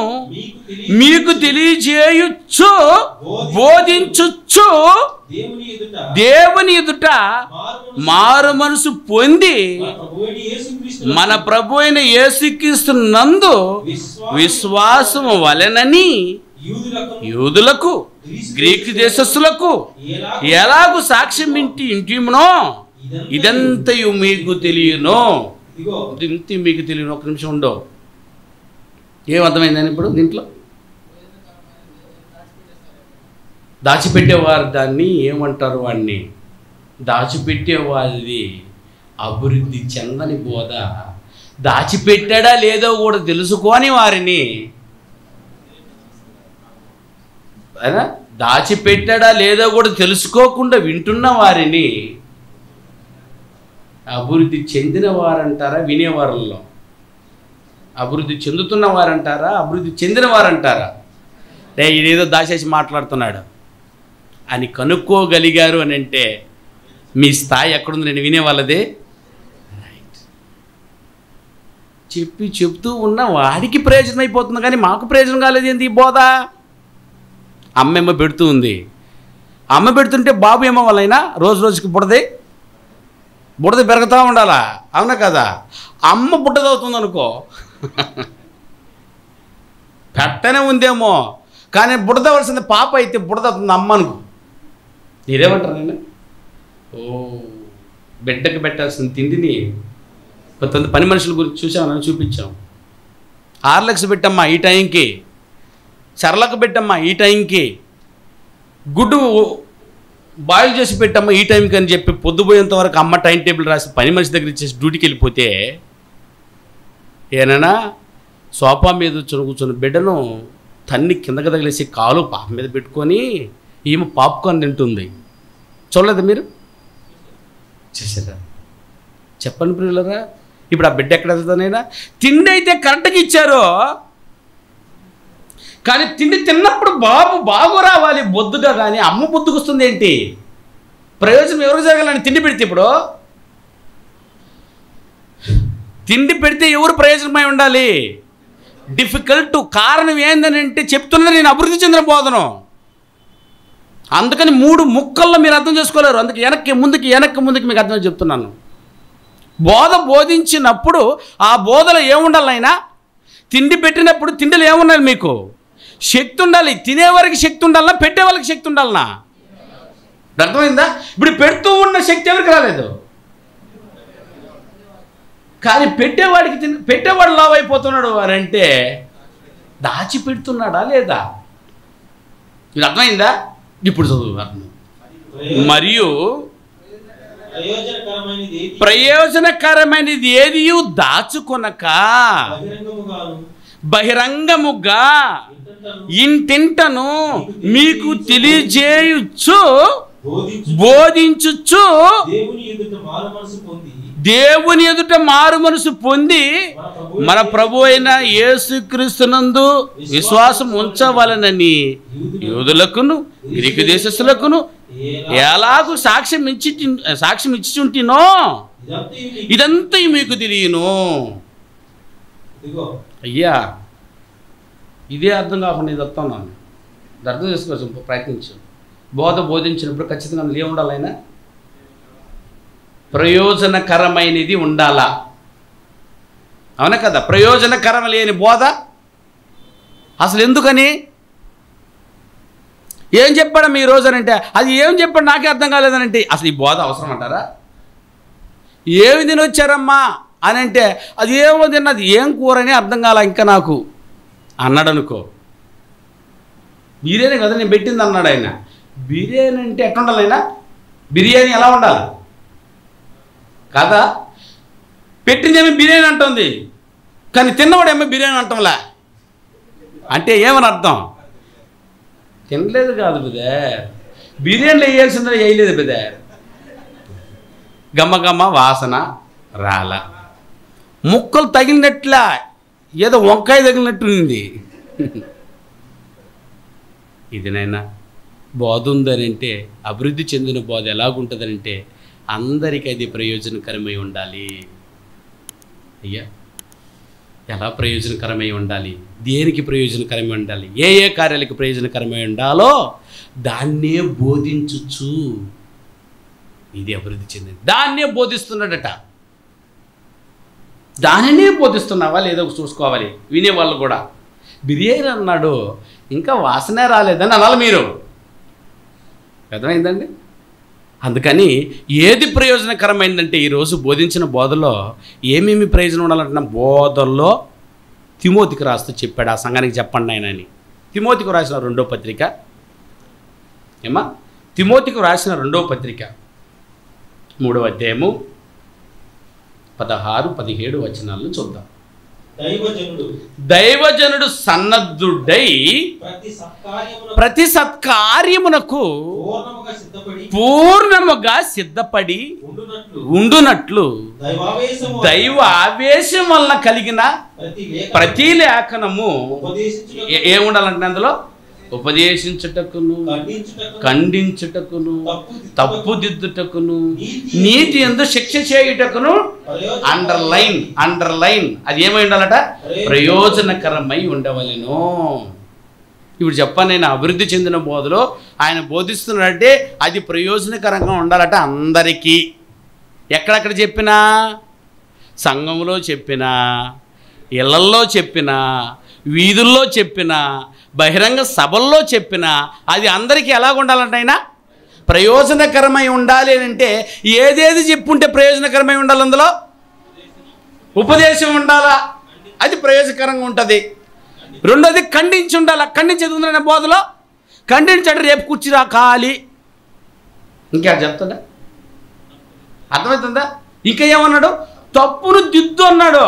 మీకు తెలియజేయుచు బోధించుచు దేవుని ఎదుట మారు మనసు పొంది మన ప్రభు అయిన యేసుక్రీస్తు నందు విశ్వాసము వలెనని యూదులకు గ్రీకు దేశస్థులకు ఎలాగూ సాక్ష్యం ఇంటిమనో ఇదంతయు మీకు తెలియను. ఇంత మీకు తెలియను. ఒక నిమిషం ఉండో. ఏమర్థమైందని ఇప్పుడు దీంట్లో? దాచిపెట్టేవారు దాన్ని ఏమంటారు? వాడిని దాచిపెట్టేవారిది అభివృద్ధి చెందని బోధ. దాచిపెట్టాడా లేదో కూడా తెలుసుకొని వారిని, దాచిపెట్టాడా లేదో కూడా తెలుసుకోకుండా వింటున్న వారిని అభివృద్ధి చెందిన వారంటారా? వినేవారుల్లో అభివృద్ధి చెందుతున్న వారంటారా? అభివృద్ధి చెందిన వారంటారా? ఇదేదో దాచేసి మాట్లాడుతున్నాడు అని కనుక్కోగలిగారు అని అంటే మీ స్థాయి ఎక్కడుంది? నేను వినేవాళ్ళదే. రైట్. చెప్తూ ఉన్న వాడికి ప్రయోజనం అయిపోతుంది, కానీ మాకు ప్రయోజనం కాలేదు. ఏంది ఈ బోధ? అమ్మేమో పెడుతూ ఉంది. అమ్మ పెడుతుంటే బాబు ఏమో వాళ్ళైనా రోజు రోజుకి బుడద పెరుగుతూ ఉండాలా? అవునా కదా? అమ్మ బుడ్డదవుతుంది అనుకో, పెట్టనే ఉందేమో కానీ బుడదవలసింది పాప అయితే బుడదవుతుంది అమ్మ అనుకో. మీరేమంటారు? నేను బిడ్డకి పెట్టాల్సిన తిండిని కొంతమంది పని మనుషుల గురించి చూసామని చూపించాం. హార్లిక్స్ పెట్టమ్మా ఈ టైంకి, చర్లకు పెట్టమ్మా ఈ టైంకి, గుడ్డు బాయిల్ చేసి పెట్టమ్మా ఈ టైంకి అని చెప్పి పొద్దుపోయేంత వరకు అమ్మ టైం టేబుల్ రాసి పని మనిషి దగ్గర ఇచ్చేసి డ్యూటీకి వెళ్ళిపోతే ఏనైనా సోఫా మీద కూర్చొని బిడ్డను తన్ని కిందకి తగిలేసి కాలు పాప మీద పెట్టుకొని ఈమె పాప్కార్న్ తింటుంది. చూడలేదు మీరు? చేసారా? చెప్పండి ప్రియులరా. ఇప్పుడు ఆ బిడ్డ ఎక్కడ వెళ్తానైనా? తిండి అయితే కరెక్ట్గా ఇచ్చారో, కానీ తిండి తిన్నప్పుడు బాగు రావాలి బొద్దుగా, కానీ అమ్మ బొద్దుకు వస్తుంది ఏంటి? ప్రయోజనం ఎవరికి జరగాలని? తిండి పెడితే ఇప్పుడు తిండి పెడితే ఎవరు ప్రయోజనమై ఉండాలి? డిఫికల్ట్. కారణం ఏందని అంటే చెప్తున్నా నేను అభివృద్ధి చెందిన బోధను. అందుకని 3 ముక్కల్లో మీరు అర్థం చేసుకోలేరు. అందుకే వెనక్కి ముందుకి మీకు అర్థం చెప్తున్నాను. బోధించినప్పుడు ఆ బోధలో ఏముండాలైనా? తిండి పెట్టినప్పుడు తిండిలో ఏమున్నాయి మీకు? శక్తి ఉండాలి. తినేవారికి శక్తి ఉండాలన్నా, పెట్టే వాళ్ళకి శక్తి ఉండాలన్నా? అర్థమైందా? ఇప్పుడు పెడుతూ ఉన్న శక్తి ఎవరికి రాలేదు, కానీ పెట్టేవాడు లావు అయిపోతున్నాడు అని అంటే దాచి పెడుతున్నాడా లేదా? ఇది అర్థమైందా? ఇప్పుడు చదువు అర్థం. మరియు ప్రయోజనకరమైనది ఏది దాచుకొనక బహిరంగముగా ఇంటింటను మీకు తెలియజేయుచు బోధించుచు దేవుని ఎదుట మారు మనసు పొంది మన ప్రభు అయిన యేసుక్రీస్తునందు విశ్వాసం ఉంచవలనని యూదులకును గ్రీకు దేశస్థులకును ఎలాగూ సాక్ష్యం ఇచ్చుచుంటినో ఇదంతా మీకు తెలియను. అయ్యా, ఇదే అర్థం కాకుండా ఇది వస్తున్నాను, అర్థం చేసుకోవచ్చు, ప్రయత్నించు. బోధించినప్పుడు ఖచ్చితంగా అందులో ఏముండాలి? ఆయన ప్రయోజనకరమైనది ఉండాలా, అవునా కదా? ప్రయోజనకరం లేని బోధ అసలు ఎందుకని? ఏం చెప్పాడు మీ రోజనంటే అది ఏం చెప్పాడు నాకే అర్థం కాలేదనంటే అసలు ఈ బోధ అవసరం అంటారా? ఏమి తినొచ్చారమ్మా అని అంటే అది ఏమో తిన్నది, ఏం కూర అని అర్థం కాల ఇంకా నాకు అన్నాడు అనుకో. బిర్యానీ కదా నేను పెట్టింది అన్నాడు ఆయన. బిర్యానీ అంటే ఎట్లా ఉండాలి ఆయన? బిర్యానీ ఎలా ఉండాలి కదా? పెట్టిందేమో బిర్యానీ అంటుంది, కానీ తిన్నవాడేమో బిర్యానీ అంటాంలా అంటే ఏమని అర్థం? తినలేదు కాదు బిదే, బిర్యానీలో వేయాల్సిందో వేయలేదు బిదే, గమ్మ వాసన రాల, ముక్కలు తగిలినట్లా ఏదో వంకాయ తగిలినట్టుంది. ఇదినైనా బోధ ఉందనంటే, అభివృద్ధి చెందిన బోధ ఎలాగుంటుందనంటే అందరికీ అది ప్రయోజనకరమై ఉండాలి. అయ్యా, ఎలా ప్రయోజనకరమై ఉండాలి? దేనికి ప్రయోజనకరమై ఉండాలి? ఏ ఏ కార్యాలకు ప్రయోజనకరమై ఉండాలో దాన్నే బోధించుచు. ఇది అభివృద్ధి చెందింది, దాన్నే బోధిస్తున్నాడట. దానినే బోధిస్తున్నావా లేదో చూసుకోవాలి వినేవాళ్ళు కూడా. బిర్యానీ అన్నాడు, ఇంకా వాసనే రాలేదని అనాలి మీరు. అర్థమైందండి? అందుకని ఏది ప్రయోజనకరమైందంటే ఈరోజు బోధించిన బోధలో ఏమేమి ప్రయోజనం ఉండాలంటున్నా బోధల్లో తిమోతికి రాస్తూ చెప్పాడు. ఆ సంఘానికి చెప్పండి ఆయన అని. తిమోతికి రాసిన 2వ పత్రిక ఏమా? తిమోతికి రాసిన 2వ పత్రిక 3వ అధ్యాయము 16-17 వచనాలను చూద్దాం. దైవజనుడు సన్నద్ధుడై ప్రతి సత్కార్యమునకు పూర్ణముగా సిద్ధపడి ఉండునట్లు దైవ ఆవేశం వలన కలిగిన ప్రతి లేఖనము ఏముండాలంటే అందులో ఉపదేశించుటకును, ఖండించుటకును, తప్పుదిద్దుటకును, నీతి యందు శిక్ష చేయుటకును, అండర్లైన్ అది ఏమై ఉండాలట? ప్రయోజనకరమై ఉండవలెను. ఇప్పుడు చెప్పాను నేను, అభివృద్ధి చెందిన బోధలో ఆయన బోధిస్తున్నాడంటే అది ప్రయోజనకరంగా ఉండాలట అందరికీ. ఎక్కడెక్కడ చెప్పినా, సంఘంలో చెప్పినా, ఇళ్లల్లో చెప్పినా, వీధుల్లో చెప్పినా, బహిరంగ సభల్లో చెప్పినా అది అందరికీ ఎలాగ ఉండాలంటే అయినా ప్రయోజనకరమై ఉండాలి అని అంటే ఏదేది చెప్పుంటే ప్రయోజనకరమై ఉండాలి? అందులో ఉపదేశం ఉండాలా, అది ప్రయోజనకరంగా ఉంటుంది. రెండోది ఖండించి ఉండాలా. ఖండించేది ఉందనే బోధలో ఖండించాడు, రేపు కూర్చురా ఖాళీ, ఇంకా చెప్తుందా? అర్థమవుతుందా? ఇంకా ఏమన్నాడు? తప్పును దిద్దు అన్నాడు.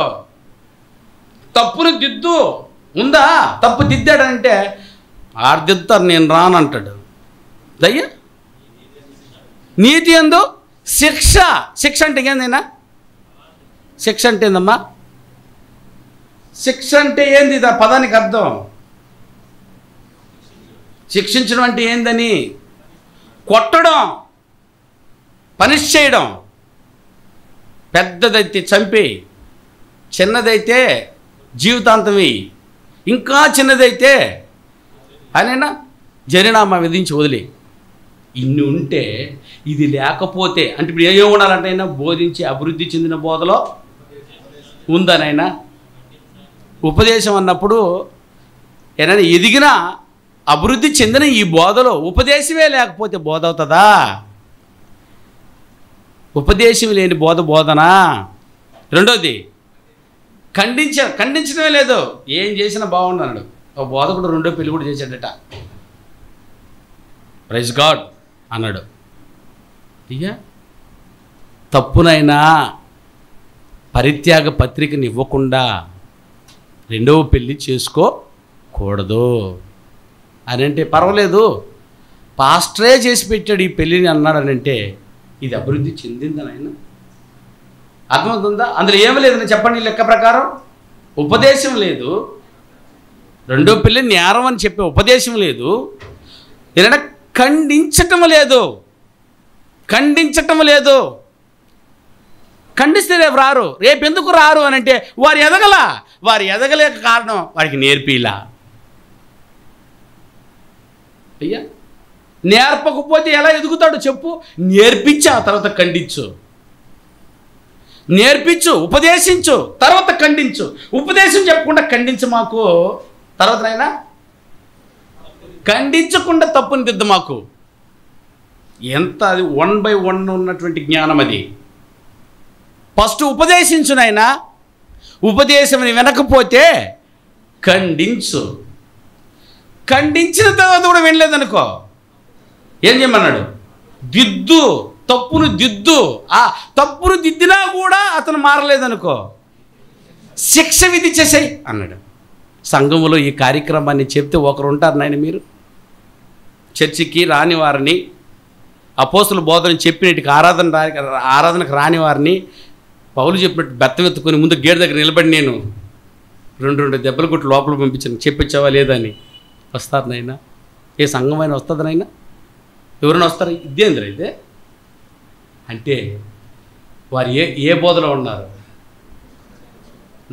తప్పును దిద్దు ఉందా? తప్పు దిద్దాడంటే ఆర్దిద్దారు, నేను రానంటాడు. దయ్య నీతి యందు శిక్ష అంటే ఏందైనా? శిక్ష అంటే ఏందమ్మా? శిక్ష అంటే ఏంది? ఇది ఆ పదానికి అర్థం. శిక్షించడం అంటే ఏందని? కొట్టడం, పనిష్ చేయడం. పెద్దదైతే చంపి, చిన్నదైతే జీవితాంతమి, ఇంకా చిన్నదైతే అనేనా జరినామా విధించి వదిలే. ఇన్ని ఉంటే ఇది లేకపోతే అంటే ఇప్పుడు ఏం ఉండాలంటే అయినా బోధించి అభివృద్ధి చెందిన బోధలో ఉందనైనా ఉపదేశం అన్నప్పుడు ఏదైనా ఎదిగిన అభివృద్ధి చెందిన ఈ బోధలో ఉపదేశమే లేకపోతే బోధ అవుతుందా? ఉపదేశం లేని బోధనా? రెండోది ఖండించడమే లేదు. ఏం చేసినా బాగుండన్నాడు. ఒక బోధకుడు రెండో పెళ్లి కూడా చేశాడట. ప్రైజ్ గాడ్ అన్నాడు. అయ్యా, తప్పునైనా పరిత్యాగ పత్రికని ఇవ్వకుండా రెండవ పెళ్ళి చేసుకోకూడదు అని అంటే పర్వాలేదు, పాస్టరే చేసి పెట్టాడు ఈ పెళ్ళిని అన్నాడనంటే ఇది అభివృద్ధి చెందిందని ఆయన అర్థమవుతుందా? అందులో ఏమీ లేదని చెప్పండి. లెక్క ప్రకారం ఉపదేశం లేదు, రెండో పెళ్ళి నేరం అని చెప్పే ఉపదేశం లేదు, ఏదైనా ఖండించటం లేదు. ఖండిస్తే రేపు రారు. రేపు ఎందుకు రారు అని అంటే వారు ఎదగలేక కారణం వాడికి నేర్పిలా. అయ్యా, నేర్పకపోతే ఎలా ఎదుగుతాడు చెప్పు? నేర్పించు, ఆ తర్వాత ఖండించు. నేర్పించు, ఉపదేశించు, తర్వాత ఖండించు. ఉపదేశం చెప్పకుండా ఖండించు మాకు, తర్వాత అయినా ఖండించకుండా తప్పుని దిద్దు మాకు. ఎంత అది 1/1 ఉన్నటువంటి జ్ఞానం అది. ఫస్ట్ ఉపదేశించునైనా, ఉపదేశం వినకపోతే ఖండించు. ఖండించిన తర్వాత కూడా వినలేదనుకో, ఏం చేయమన్నాడు? దిద్దు, తప్పును దిద్దు. ఆ తప్పును దిద్దినా కూడా అతను మారలేదనుకో, శిక్ష విధించేసాయి అన్నాడు. సంఘములో ఈ కార్యక్రమాన్ని చెప్తే ఒకరు ఉంటారు నాయన, మీరు చర్చికి రాని వారిని, అపోస్తుల బోధన చెప్పినట్టుకి ఆరాధనకు రాని వారిని పౌలు చెప్పినట్టు బెత్తం ఎత్తుకొని ముందు గేట్ దగ్గర నిలబడి నేను 2 దెబ్బలు కొట్టి లోపల పంపించాను, చెప్పించావా లేదా అని వస్తారు నాయన. ఏ సంఘమైనా వస్తుంది నాయన? ఎవరైనా వస్తారు? ఇదేంద్ర ఇదే అంటే వారు ఏ బోధలో ఉన్నారు?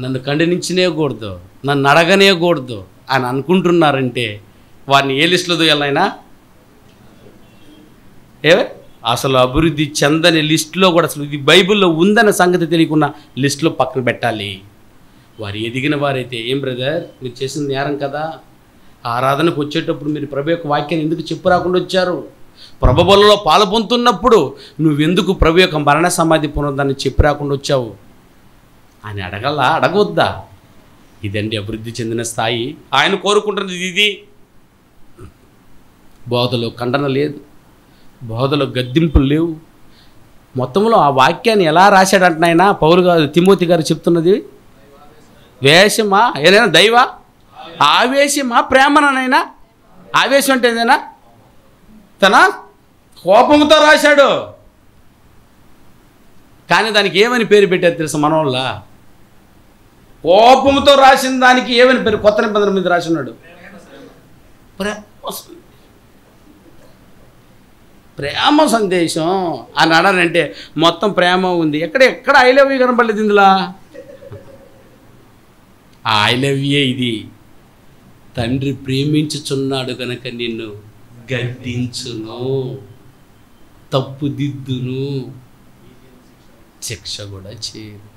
నన్ను ఖండించనేకూడదు, నన్ను అడగనేకూడదు అని అనుకుంటున్నారంటే వారిని ఏ లిస్టులో దూయాలైనా? అసలు అభివృద్ధి చెందని లిస్టులో కూడా, అసలు ఇది బైబిల్లో ఉందన్న సంగతి తెలియకుండా లిస్టులో పక్కన పెట్టాలి. వారు ఎదిగిన వారైతే, ఏం బ్రదర్ మీరు చేసిన నేరం కదా, ఆరాధనకు వచ్చేటప్పుడు మీరు ప్రభు యొక్క వాక్యాన్ని ఎందుకు చెప్పు రాకుండా వచ్చారు? ప్రభు బలలో పాలు పొందుతున్నప్పుడు నువ్వెందుకు ప్రభు యొక్క మరణ సమాధి పునరుద్ధాన్ని చెప్పి రాకుండా వచ్చావు అని అడగవద్దా? ఇదండి అభివృద్ధి చెందిన స్థాయి. ఆయన కోరుకుంటున్నది ఇది. బోధలో ఖండన లేదు, బోధలో గద్దింపులు లేవు. మొత్తంలో ఆ వాక్యాన్ని ఎలా రాశాడంటున్నాయన పౌలు గారు, తిమోతి గారు చెప్తున్నది వేషమా, ఏదైనా దైవ ఆవేశమా, ప్రేమనైనా? ఆవేశం అంటే ఏదైనా తన కోపంతో రాశాడు, కానీ దానికి ఏమని పేరు పెట్టారు తెలుసా మన వాళ్ళ? కోపంతో రాసిన దానికి ఏమని పేరు? కొత్త నిబంధన మీద రాసినాడు ప్రేమ సందేశం అని అన్నారంటే మొత్తం ప్రేమ ఉంది. ఎక్కడ ఐ లవ్ యూ కనపడలేదు ఇందులో. ఆ ఐ లవ్ యూ ఇది. తండ్రి ప్రేమించుచున్నాడు కనుక నిన్ను గద్దించును, తప్పుదిద్దును, శిక్ష కూడా చేయను.